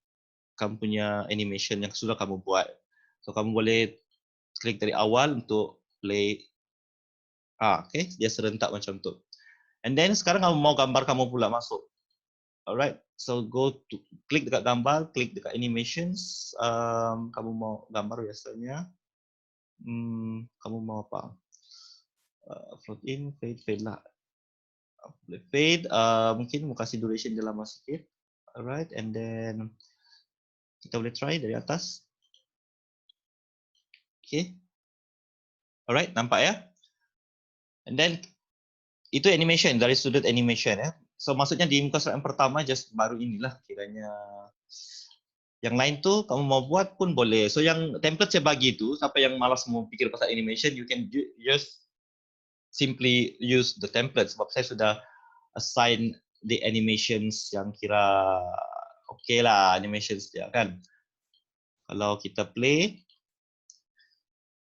kamu punya animation yang sudah kamu buat. So kamu boleh klik dari awal untuk play. Okay, dia serentak macam tu. And then sekarang kamu mau gambar kamu pula masuk. Alright, so go to klik dekat gambar, klik dekat animations. Kamu mau gambar biasanya. Kamu mau apa? Float in, fade lah. Boleh fade. Mungkin mau kasih duration dia lama sikit. Alright, and then kita boleh try dari atas. Okay. Alright, nampak ya? And then itu animation, dari sudut animation ya. So maksudnya di muka surat yang pertama just baru inilah kiranya. Yang lain tu kamu mau buat pun boleh. So yang template saya bagi tu, siapa yang malas mau fikir pasal animation, you can just simply use the template sebab saya sudah assign the animations yang kira okay lah animations dia kan. Kalau kita play,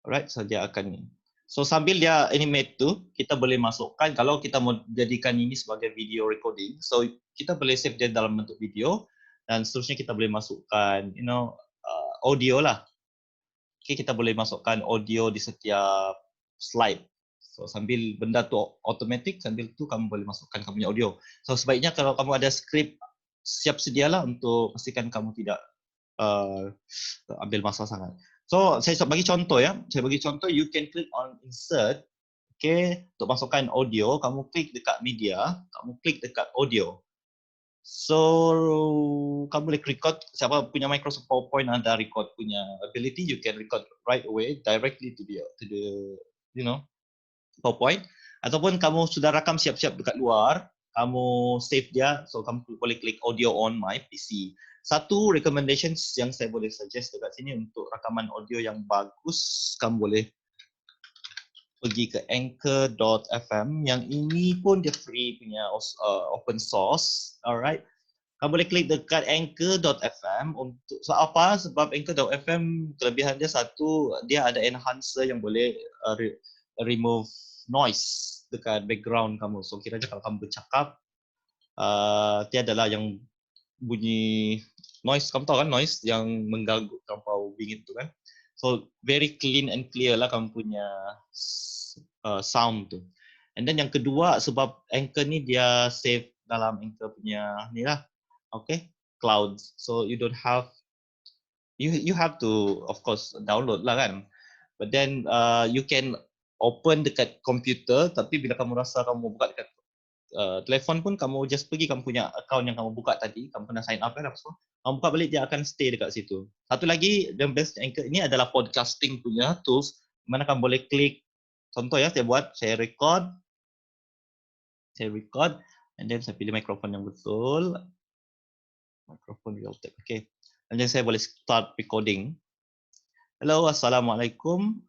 alright, so dia akan ni. So sambil dia animate tu, kita boleh masukkan, kalau kita mau jadikan ini sebagai video recording, so kita boleh save dia dalam bentuk video, dan seterusnya kita boleh masukkan, audio lah. Okay, kita boleh masukkan audio di setiap slide. So sambil benda tu automatic, sambil tu kamu boleh masukkan kamu punya audio. So sebaiknya kalau kamu ada skrip, siap sedialah untuk pastikan kamu tidak ambil masa sangat. So saya bagi contoh ya, you can click on insert, okay, untuk masukkan audio, kamu klik dekat media, kamu klik dekat audio. So kamu boleh record, siapa punya Microsoft PowerPoint ada record punya ability, you can record right away directly to the PowerPoint, ataupun kamu sudah rakam siap-siap dekat luar, kamu save dia, so kamu boleh klik audio on my PC. Satu recommendations yang saya boleh suggest dekat sini untuk rakaman audio yang bagus, kamu boleh pergi ke anchor.fm. Yang ini pun dia free punya open source. Alright. Kamu boleh klik dekat anchor.fm untuk apa? Sebab anchor.fm kelebihan dia satu, dia ada enhancer yang boleh remove noise dekat background kamu. So kira kalau kamu bercakap, tiadalah yang bunyi noise, kamu tahu kan noise yang mengganggu terlampau bingit tu kan. So very clean and clear lah kamu punya sound tu. And then yang kedua, sebab Anchor ni dia save dalam Anchor punya ni lah, okay, cloud. So you don't have, you have to of course download lah kan. But then you can open dekat komputer, tapi bila kamu rasa kamu buka dekat telefon pun, kamu just pergi kamu punya account yang kamu buka tadi, kamu pernah sign up kan apa semua, kamu buka balik, dia akan stay dekat situ. Satu lagi, the best Anchor ini adalah podcasting punya tools, mana kamu boleh klik, contoh ya, saya record, and then saya pilih mikrofon yang betul, mikrofon Realtek, okay, and then saya boleh start recording. Hello, Assalamualaikum,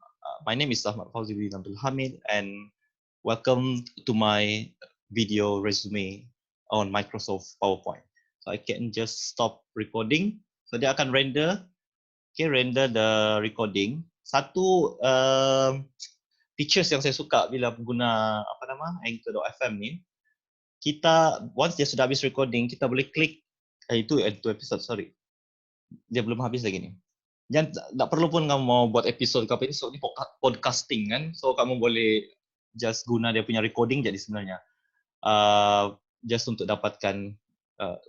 my name is Ahmad Fauzi bin Abdul Hamid, and welcome to my video resume on Microsoft PowerPoint. So I can just stop recording. So dia akan render, okay, render the recording. Satu features yang saya suka bila guna Anchor.fm ni, kita once dia sudah habis recording, kita boleh klik itu episode, sorry, dia belum habis lagi ni. Jangan, tak perlu pun kamu mau buat episode ke apa ini, so ni podcasting kan, so kamu boleh just guna dia punya recording jadi sebenarnya. Just untuk dapatkan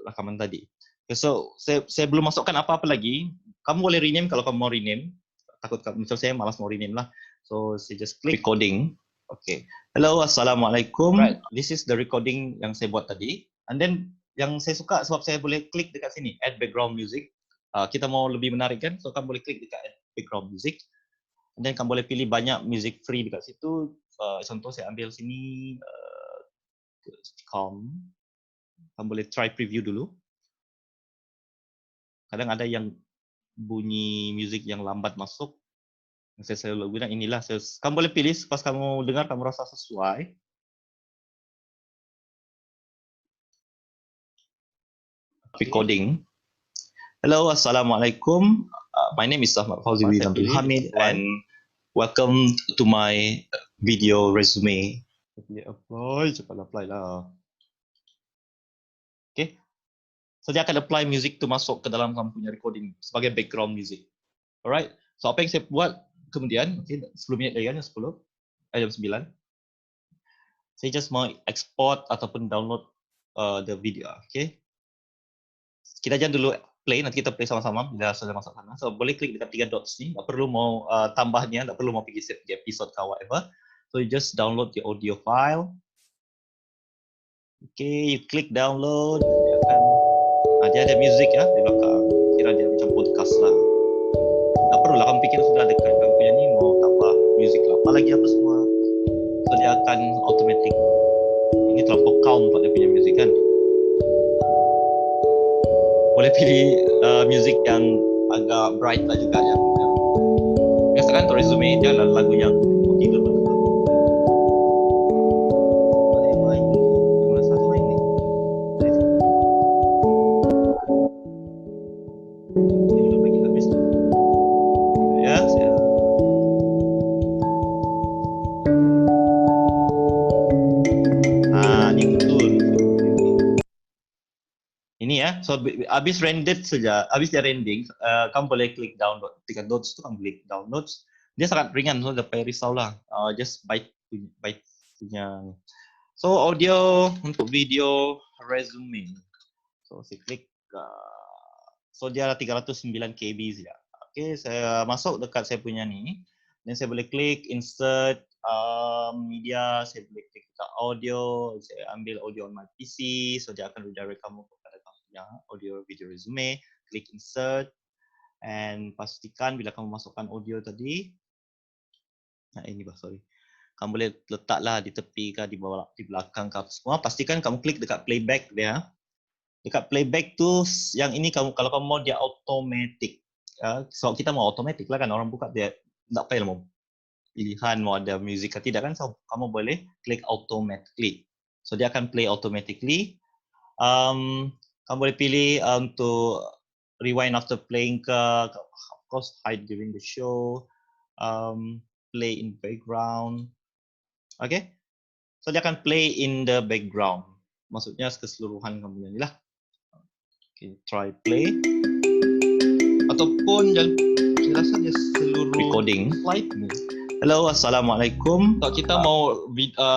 rakaman tadi. Okay, so saya belum masukkan apa-apa lagi. Kamu boleh rename kalau kamu mau rename. Takut misal saya malas mau rename lah. So saya just klik recording. Okay. Hello, Assalamualaikum. Right. This is the recording yang saya buat tadi. And then yang saya suka sebab saya boleh klik dekat sini, add background music. Kita mau lebih menarik kan? So kamu boleh klik dekat add background music. And then kamu boleh pilih banyak music free dekat situ. Contoh saya ambil sini, kamu boleh try preview dulu. Kadang ada yang bunyi music yang lambat masuk. Yang saya selalu guna inilah. Kamu boleh pilih pas kamu dengar kamu rasa sesuai. Recording. Hello, Assalamualaikum. My name is Ahmad Fauzi bin Abdul Hamid and welcome to my video resume. Cepat apply lah. Okay. So dia akan apply music tu masuk ke dalam kamu punya recording sebagai background music. Alright. So apa yang saya buat kemudian, okay, 10 minit lagi kan, jam 9. Saya just mau export ataupun download the video. Okay. Kita jangan dulu play, nanti kita play sama-sama bila sudah masuk sana. So boleh klik dekat 3 dots ni, tak perlu mau tambahnya, tak perlu mau pergi set episode ke whatever. So you just download the audio file. Okay, you click download, dia ada music ya di belakang. Kira dia macam podcast lah. Tak perlu lah kamu fikir sudah dekat kamu punya ni mau tambah music lah, apa lagi apa semua. So dia akan automatic. Ini terlampau count untuk dia punya music kan. Boleh pilih music yang agak bright lah juga ya. Biasa kan untuk resume dia lagu yang tidur betul. Mana yang main ni? Mana satu main ni? Ini belum lagi habis. Ya, saya. Ni betul. Ini ya, so habis rendered saja, habis dia rendering, kamu boleh klik download, 3 dots tu kamu klik download. Dia sangat ringan, so tak payah risau lah. Just byte punya. So audio untuk video resume. So saya klik, so dia ada 309 KB saja. Okay, saya masuk dekat saya punya ni, dan saya boleh klik insert media, saya boleh klik dekat audio, saya ambil audio on my PC, so dia akan redirect kamu kepada kamu punya audio video resume, klik insert, and pastikan bila kamu masukkan audio tadi, kamu boleh letaklah di tepi ke di bawah di belakang ke apa semua, pastikan kamu klik dekat playback dia. Dekat playback tu yang ini kamu kalau kamu mau dia automatic. So kita mau automatic lah kan, orang buka dia tak payah mau pilihan mau ada music atau tidak kan, so kamu boleh klik automatically. So dia akan play automatically. Kamu boleh pilih untuk rewind after playing ke, of course hide during the show, play in background. Okay, so dia akan play in the background. Maksudnya keseluruhan kamu ni lah. Okay, try play. Ataupun saya rasa dia seluruh recording slide ni. Hello, Assalamualaikum. Kalau kita mau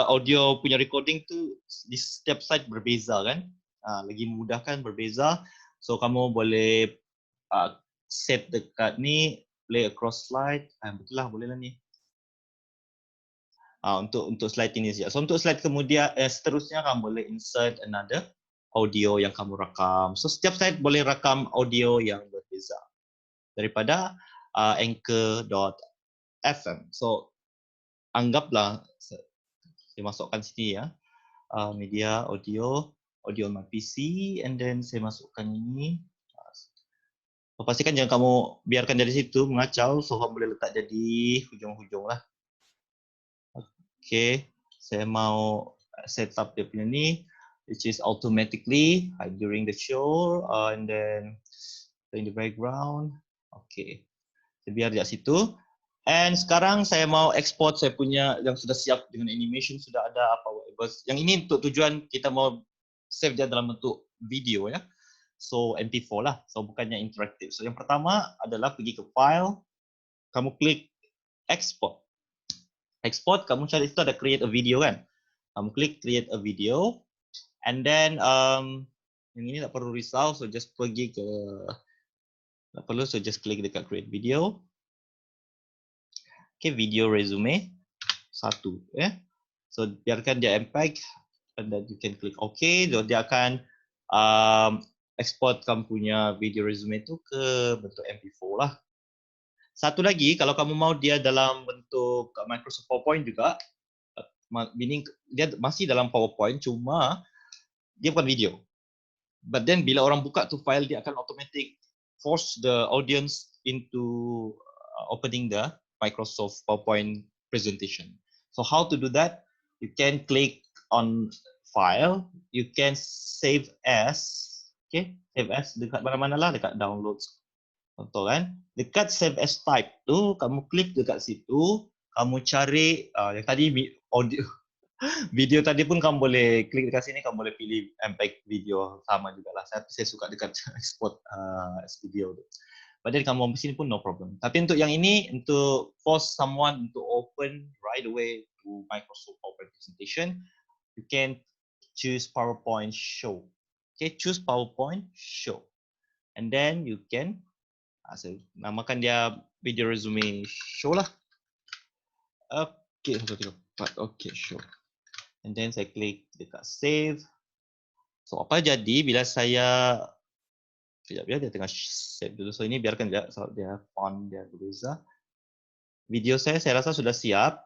audio punya recording tu di setiap slide berbeza kan? Lagi mudah kan berbeza. So kamu boleh set dekat ni play across slide. Betul lah, boleh lah ni. Untuk slide ini saja. So untuk slide kemudian seterusnya kamu boleh insert another audio yang kamu rakam. So setiap slide boleh rakam audio yang berbeza daripada Anchor.fm. So anggaplah saya masukkan sini ya, media audio on my PC, and then saya masukkan ini. Pastikan jangan kamu biarkan dari situ mengacau, so kamu boleh letak jadi hujung-hujung lah. Okay, saya mau set up dia punya ni, which is automatically during the show, and then in the background. Okay, saya biar di situ. And sekarang saya mau export saya punya yang sudah siap dengan animation, sudah ada apa whatever. Yang ini untuk tujuan kita mau save dia dalam bentuk video ya. So MP4 lah, so bukannya interaktif. So yang pertama adalah pergi ke file, kamu klik export. Export, kamu cari itu ada create a video kan. Kamu klik create a video, and then yang ini tak perlu risau, so just pergi ke, tak perlu, so just klik dekat create video. Okay, video resume. satu. So biarkan dia MPEG, and then you can click OK. So, dia akan export kamu punya video resume itu ke bentuk MP4 lah. Satu lagi, kalau kamu mau dia dalam bentuk Microsoft PowerPoint juga, meaning dia masih dalam PowerPoint, cuma dia bukan video. But then bila orang buka tu file, dia akan automatic force the audience into opening the Microsoft PowerPoint presentation. So how to do that? You can click on file, you can save as, okay, save as dekat mana-mana lah, dekat downloads. Contoh kan, dekat save as type tu, kamu klik dekat situ, kamu cari yang tadi audio, video tadi pun kamu boleh klik dekat sini, kamu boleh pilih MPEG video sama juga lah. Saya suka dekat export as video tu. Padahal kamu mau sini pun no problem. Tapi untuk yang ini, untuk force someone to open right away to Microsoft PowerPoint presentation, you can choose PowerPoint show. Okay, choose PowerPoint show. And then you can saya namakan dia video resume show lah. Okay, 1, 2, 3, 4. Okay, show. And then saya klik dekat save. So apa jadi bila saya sekejap ya, dia tengah save dulu. So ini biarkan dia, so dia font dia berbeza. Video saya rasa sudah siap.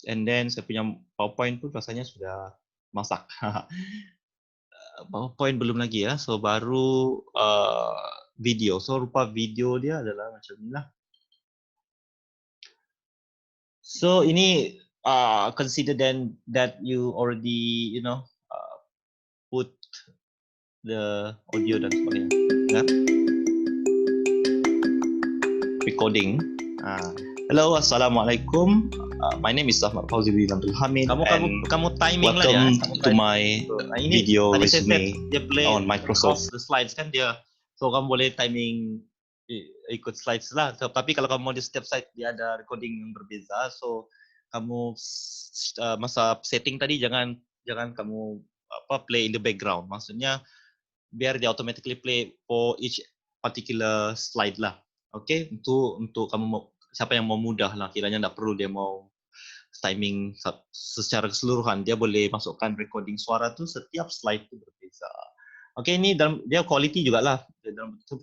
And then saya punya PowerPoint pun rasanya sudah masak. PowerPoint belum lagi ya. So baru video. So rupa video dia adalah macam inilah. So ini consider then that you already put the audio dan sebagainya. Ya? Recording. Hello, assalamualaikum. My name is Ahmad Fauzi bin Abdul Hamid. Kamu timing lah ya. Welcome to my video resume on Microsoft. The slides kan dia. So kamu boleh timing ikut slides lah. So, tapi kalau kamu mau di setiap slide dia ada recording yang berbeza. So kamu masa setting tadi jangan kamu play in the background. Maksudnya biar dia automatically play for each particular slide lah. Okay, untuk kamu mau, siapa yang mau mudah lah, kiranya tak perlu dia mau timing secara keseluruhan, dia boleh masukkan recording suara tu setiap slide tu berbeza. Okay, ini dia quality jugalah.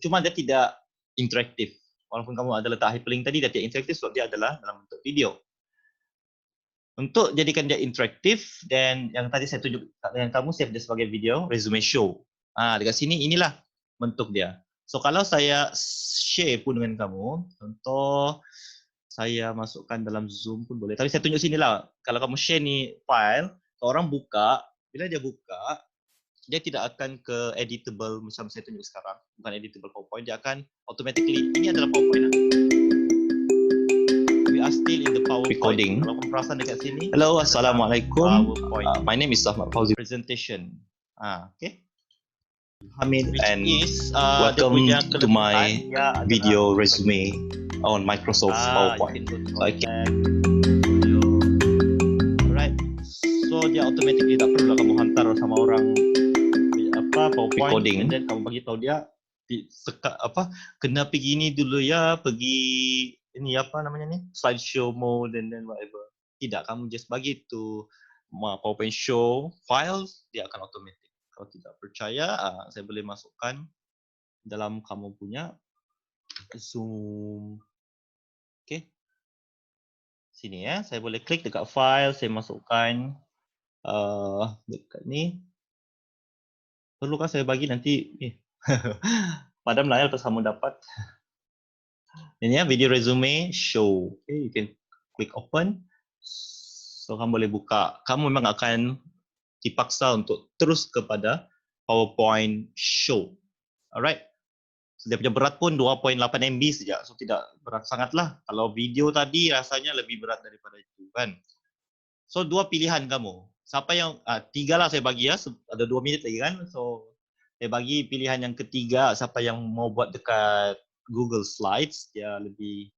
Cuma dia tidak interaktif. Walaupun kamu ada letak hyperlink tadi, dia tidak interaktif sebab dia adalah dalam bentuk video. Untuk jadikan dia interaktif, dan yang tadi saya tunjuk dengan kamu save dia sebagai video resume show. Dekat sini inilah bentuk dia. So kalau saya share pun dengan kamu, contoh saya masukkan dalam Zoom pun boleh. Tapi saya tunjuk sinilah. Kalau kamu share ni file, orang buka, bila dia buka, dia tidak akan ke editable macam saya tunjuk sekarang. Bukan editable PowerPoint, dia akan automatically, ini adalah PowerPoint. We are still in the PowerPoint. Recording. Kalau kamu perasan dekat sini. Hello, assalamualaikum. My name is Ahmad Fauzi. Presentation. Okay. Hamid and welcome to my video resume on Microsoft PowerPoint. Alright. So dia automatically tak perlu kamu hantar sama orang PowerPoint recording. And then kamu bagi tahu dia kena pergi ni dulu ya, pergi ini apa namanya ni, slideshow mode and then whatever. Tidak, kamu just bagi tu PowerPoint show files, dia akan automatic. Kalau tidak percaya, saya boleh masukkan dalam kamu punya Zoom. Okay. Sini ya, saya boleh klik dekat file, saya masukkan dekat ni. Perlukah saya bagi nanti? Padam lah ya, terus kamu dapat. Ini ya, video resume show. Okay, you can click open. So kamu boleh buka. Kamu memang akan dipaksa untuk terus kepada PowerPoint show. Alright. So, dia punya berat pun 2.8 MB saja. So tidak berat sangatlah. Kalau video tadi rasanya lebih berat daripada itu kan. So dua pilihan kamu. Siapa yang 3 lah saya bagi ya. Ada 2 minit lagi kan. So saya bagi pilihan yang ketiga, siapa yang mau buat dekat Google Slides, dia lebih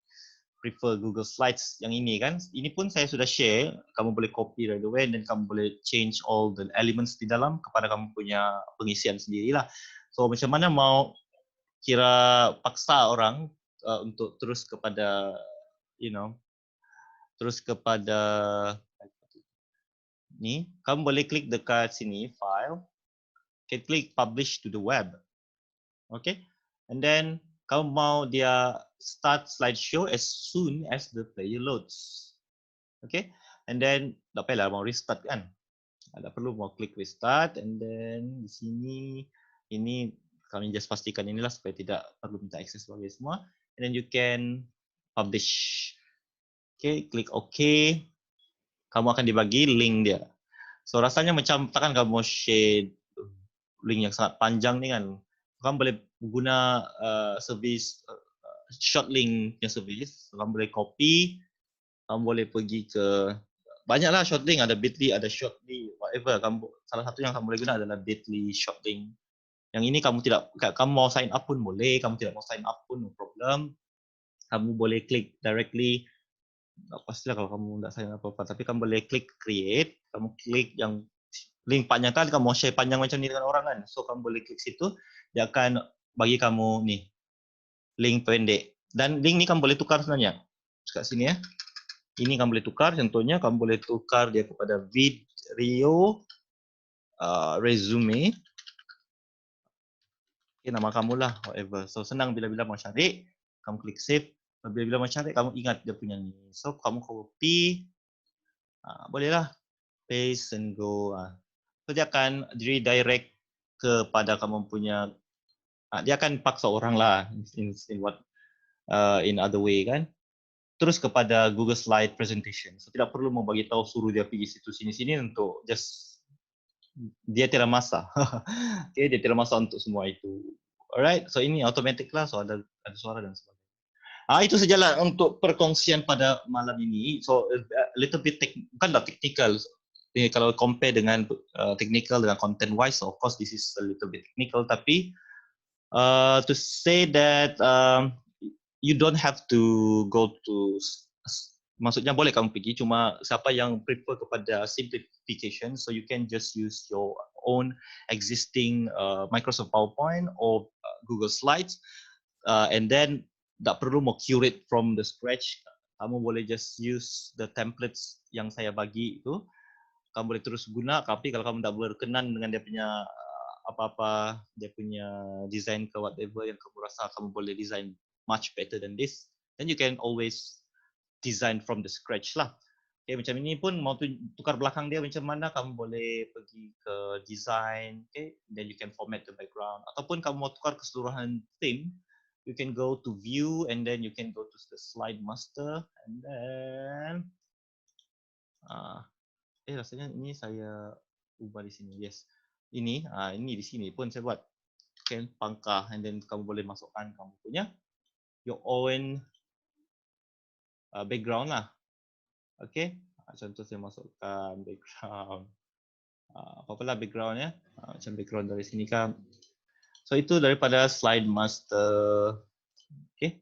prefer Google Slides yang ini kan. Ini pun saya sudah share, kamu boleh copy right away dan kamu boleh change all the elements di dalam kepada kamu punya pengisian sendirilah. So macam mana mau kira paksa orang untuk terus kepada terus kepada ni, kamu boleh klik dekat sini file, okay, klik publish to the web, okay, and then kamu mau dia start slideshow as soon as the player loads, okay, and then tak payahlah mau restart kan, tak perlu mau klik restart, and then di sini ini kami just pastikan inilah supaya tidak perlu minta akses bagi semua, and then you can publish, okay, klik OK, kamu akan dibagi link dia. So rasanya macam takkan kamu share link yang sangat panjang ni kan. Kamu boleh guna servis short link yang servis. Kamu boleh copy, kamu boleh pergi ke banyaklah short link, ada Bitly, ada Shortly, whatever. Salah satu yang kamu boleh guna adalah Bitly short link. Yang ini kamu mau sign up pun boleh, kamu tidak mau sign up pun no problem. Kamu boleh klik directly. Pastilah kalau kamu tidak sign up apa-apa, tapi kamu boleh klik create, kamu klik yang link panjang kan, kamu mau share panjang macam ni dengan orang kan, so kamu boleh klik situ, dia akan bagi kamu ni link pendek, dan link ni kamu boleh tukar sebenarnya dekat sini ya. Ini kamu boleh tukar, contohnya kamu boleh tukar dia kepada video resume, okay, nama kamu lah whatever. So senang, bila-bila mau cari kamu klik save, bila-bila mau cari kamu ingat dia punya ni, so kamu copy, bolehlah paste and go. So dia akan redirect kepada kamu punya, dia akan paksa orang lah in other way kan. Terus kepada Google Slide presentation. So tidak perlu mau bagi tahu suruh dia pergi situ sini untuk just dia tidak masa. Okay, dia tidak masa untuk semua itu. Alright, so ini automatic lah, so ada suara dan sebagainya. Itu sajalah untuk perkongsian pada malam ini. So a little bit bukanlah technical. Kalau compare dengan technical dengan content wise, so of course this is a little bit technical, tapi to say that you don't have to go to, maksudnya boleh kamu pergi, cuma siapa yang prefer kepada simplification, so you can just use your own existing Microsoft PowerPoint or Google Slides, and then tak perlu mau curate from the scratch, kamu boleh just use the templates yang saya bagi itu, kamu boleh terus guna. Tapi kalau kamu tak berkenan dengan dia punya apa-apa, dia punya design ke whatever yang kamu rasa kamu boleh design much better than this, then you can always design from the scratch lah. Okay, macam ini pun mau tukar belakang dia macam mana, kamu boleh pergi ke design, okay, then you can format the background, ataupun kamu mau tukar keseluruhan theme, you can go to view and then you can go to the slide master, and then rasanya ini saya ubah di sini. Yes, ini di sini pun saya buat, okay, pangkah, and then kamu boleh masukkan kamu punya your own background lah. Okay, contoh saya masukkan background apa-apalah backgroundnya, macam background dari sini kan. So itu daripada slide master. Okay,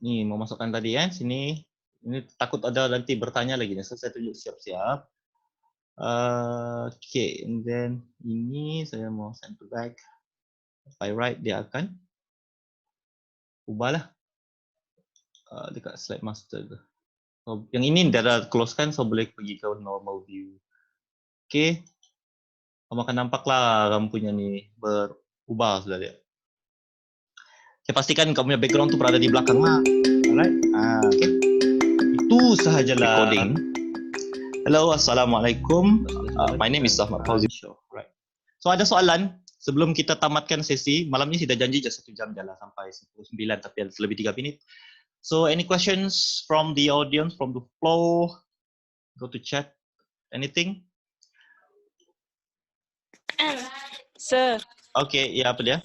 ni mau masukkan tadi kan sini. Ini takut ada nanti bertanya lagi nih, so saya tunjuk siap-siap. Okay, and then ini saya mau send to back. By right dia akan ubahlah dekat slide master. So, yang ini dah close kan, so boleh pergi ke normal view. Okay, kamu akan nampaklah kamu punya ni berubah sudah dia. Saya pastikan kamu punya background tu berada di belakang lah. Alright, okay. Itu sahajalah recording. Hello, assalamualaikum. My name is Ahmad Fauzi. Right. So ada soalan sebelum kita tamatkan sesi malam ni? Sudah janji just 1 jam jalan sampai 9, tapi ada lebih 3 minit. So any questions from the audience, from the floor? Go to chat. Anything? Sir. Okay, ya apa dia?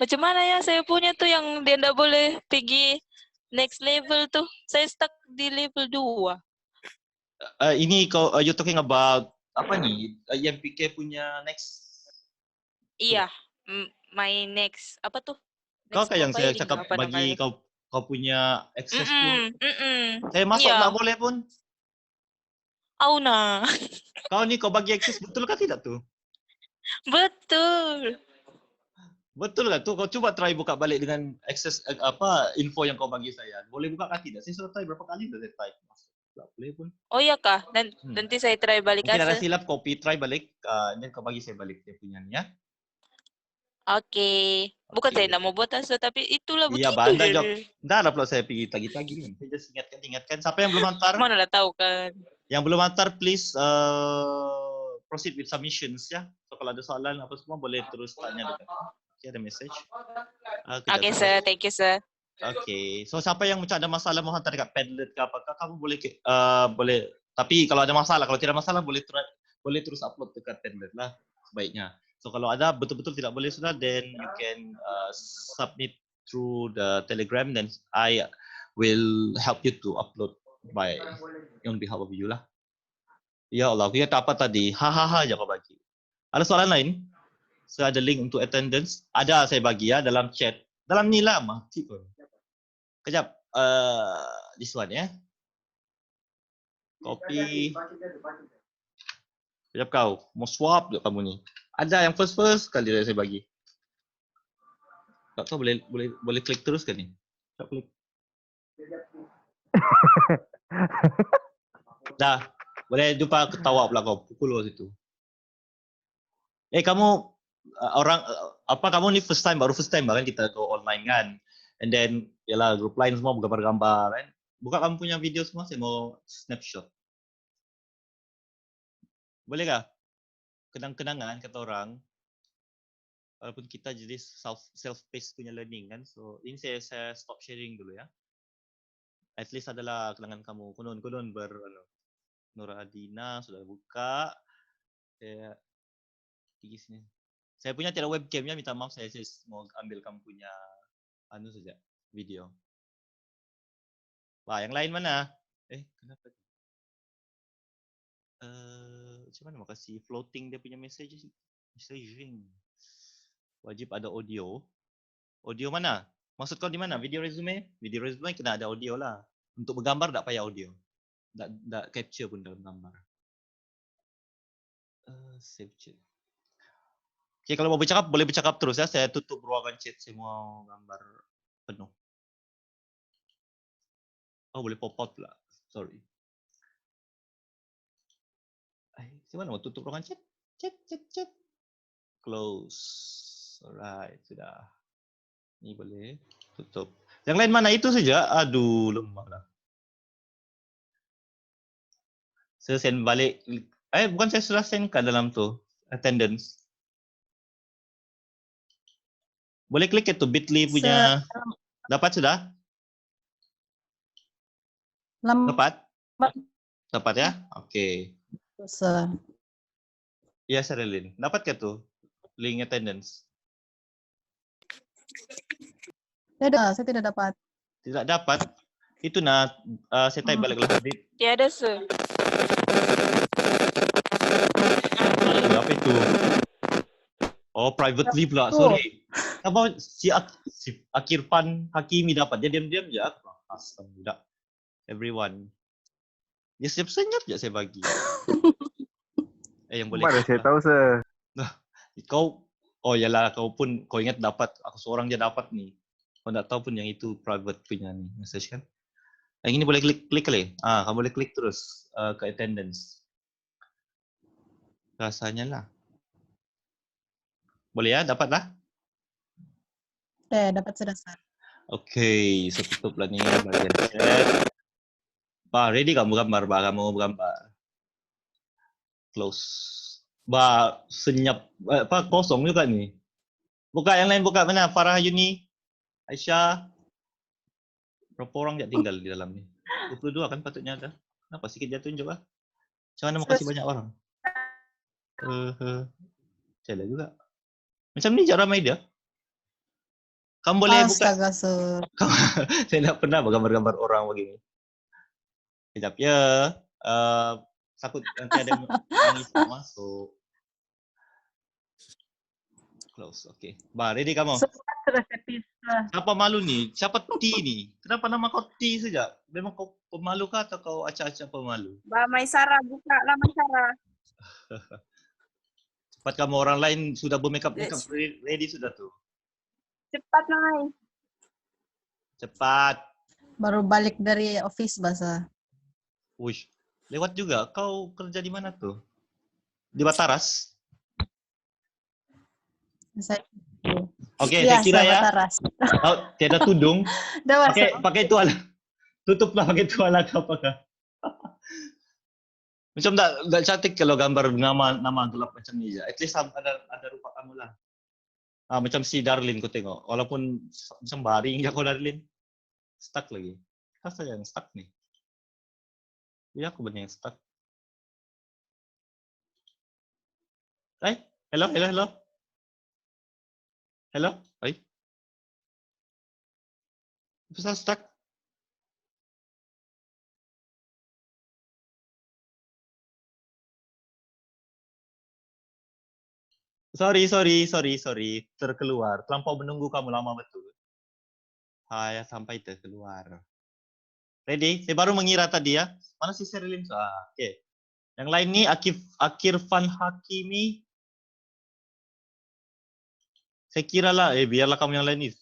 Macam mana ya saya punya tuh yang dia ndak boleh pergi next level tuh. Saya stuck di level 2. Ini kau you talking about apa ni? Yang PK punya next? Iya, my next apa tuh? Kau Next kan yang saya profiling, cakap apa bagi namanya? kau punya akses pun. Saya masuk Iya. tak boleh pun. Auna. Kau ni kau bagi akses betul ke tidak tu? Betul. Betul lah tu. Kau cuba try buka balik dengan akses info yang kau bagi saya. Boleh buka kah tidak? Saya sudah try berapa kali dah saya try. Tak boleh pun. Oh iya kah? Nanti saya try balik Mungkin ada asa. silap, copy try balik. Dan kau bagi saya balik dia punya ni ya. Oke. Bukan Oke. saya nak mau buat asa, tapi itulah Iya, begitu. Anda je. jawab. Dah lah pula saya pergi tagi-tagi kan. Saya just ingatkan. Siapa yang belum hantar? Mana lah tahu kan. Yang belum hantar, please proceed with submissions ya. So kalau ada soalan apa semua boleh terus tanya dekat. Okay, ada message. Oke, sir. Thank you, sir. Okay. So siapa yang macam ada masalah mau hantar dekat Padlet ke apakah, kamu boleh boleh. Tapi kalau ada masalah, kalau tidak masalah boleh terus upload dekat Padlet lah sebaiknya. So kalau ada betul-betul tidak boleh sudah, then you can submit through the Telegram, then I will help you to upload by on behalf of you lah. Ya Allah, kita apa tadi? Hahaha aja kau bagi. Ada soalan lain? Saya ada link untuk attendance. Ada saya bagi ya dalam chat. Dalam ni lah, mati pun. Kejap. This one ya. Copy. Kejap kau. Mau swap je kamu ni. Ada yang first kali saya bagi. Tak tahu boleh klik terus kan ni? Tak klik. Dah. Boleh jumpa ketawa pula kau. Pukul kau situ. Kamu kamu ni baru first time kan kita go online kan? And then yalah grup lain semua gambar-gambar kan. Buka kamu punya video semua, saya mau snapshot. Boleh kah? Kenang-kenangan kata orang. Walaupun kita jadi self-paced punya learning kan. So ini saya stop sharing dulu ya. At least adalah kenangan kamu. Kunun Nura Adina sudah buka. Saya pergi sini. Saya punya tidak webcam ya, minta maaf, saya mau ambil kamu punya saja video. Wah, yang lain mana? Kenapa? Macam mana mau kasih floating dia punya messaging? Wajib ada audio. Audio mana? Maksud kau di mana? Video resume? Video resume kena ada audio lah. Untuk bergambar tak payah audio. Tak capture pun dalam gambar. Save chat. Okay, kalau mau bercakap, boleh bercakap terus ya. Saya tutup ruangan chat, saya mau gambar penuh. Oh, boleh pop out pula. Sorry. Macam mana mau tutup ruangan chat? Chat. Close. Alright, sudah. Ni boleh tutup. Yang lain mana? Itu saja. Aduh, lemah lah. Saya send balik. Bukan saya sudah send kan dalam tu. Attendance. Boleh klik itu bit.ly punya. Dapat sudah? Dapat ya? Oke. Iya, Sherilyn. Dapat ke tu? Link attendance. Tidak, saya tidak dapat. Tidak dapat. Itu saya type balik lagi. Tiada, sir. Apa itu? Oh, privately pula. Sorry. Apa si Akirpan Hakimi dapat? Dia diam-diam je. Astaga. Everyone. Dia senyap je saya bagi. Yang boleh. Mana saya tahu, sir. Kau, yalah kau ingat dapat. Aku seorang je dapat ni. Kau tak tahu pun yang itu private punya ni message kan. Yang ini boleh klik kali. Kamu boleh klik terus ke attendance. Rasanya lah. Boleh ya, dapat lah. Dapat sudah, sir. Okay, saya tutup lah ni bagian chat. Ready kamu gambar, kamu bergambar. Close. Senyap, kosong juga ni. Buka yang lain, buka mana? Farah Yuni, Aisyah. Berapa orang tak tinggal di dalam ni? 22 kan patutnya ada. Kenapa sikit dia tunjuk lah? Macam mana mau kasih banyak orang? Salah juga. Macam ni je ramai dia. Kamu boleh buka. Astaga, sir. Saya tak pernah bergambar-gambar orang begini. Sekejap ya. Takut nanti ada yang masuk. Close. Okay. Ready kamu? Siapa malu ni? Siapa T ni? Kenapa nama kau T saja? Memang kau pemalu kah atau kau acak-acak pemalu? Maisara, buka lah Maisara. Cepat kamu, orang lain sudah bermakeup ready sudah tu. Cepat Nay. Cepat. Baru balik dari office bahasa. Wush. Lewat juga. Kau kerja di mana tuh? Di Bataras? Saya Oke, Iya, saya kira ya. Bataras. Oh, tiada tudung. Udah masuk. Pakai tuala. Tutuplah pakai tuala ke apakah? Macam tak cantik kalau gambar nama gelap macam ni je. At least ada rupa kamu lah. Macam si Darlin kau tengok. Walaupun macam baring je kau Darlin. Stuck lagi. Kau saja yang stuck nih. Ya aku benar yang stuck. Hello. Hello. Bisa stuck? Sorry. Terkeluar. Terlampau menunggu kamu lama betul. Saya sampai terkeluar. Ready? Saya baru mengira tadi ya. Mana si Sherilyn? Oke. Yang lain nih Akirfan Hakimi. Saya kira lah, biarlah kamu yang lain nih.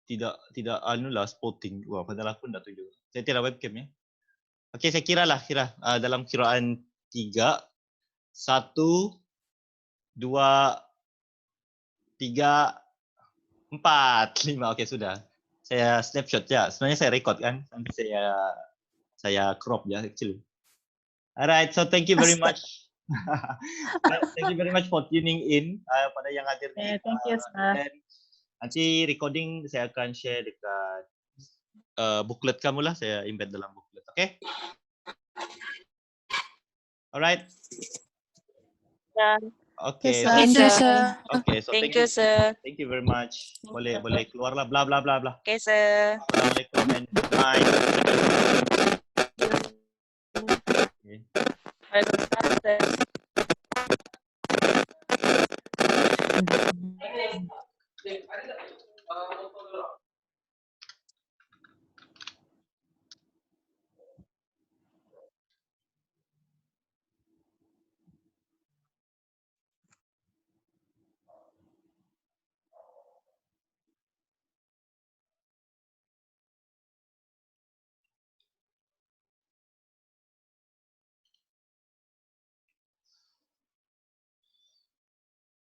Tidak lah spotting. Wah, padahal aku enggak tunjuk. Saya tidak webcam ya. Oke, saya kira dalam kiraan 3 1 2 3 4 5. Oke, sudah. Saya snapshot ya. Sebenarnya saya record kan. Nanti saya crop ya actually. Alright, so thank you very much. Thank you very much for tuning in pada yang hadir ni. Thank you, sir. Dan nanti recording saya akan share dekat booklet kamu lah. Saya embed dalam booklet. Okay? Alright. Ya. Okay. Thank you, sir. Okay, so Thank you, sir. Thank you very much. Boleh keluarlah bla bla bla bla. Okay, sir. Assalamualaikum and good night. Okay. Waalaikumsalam, sir.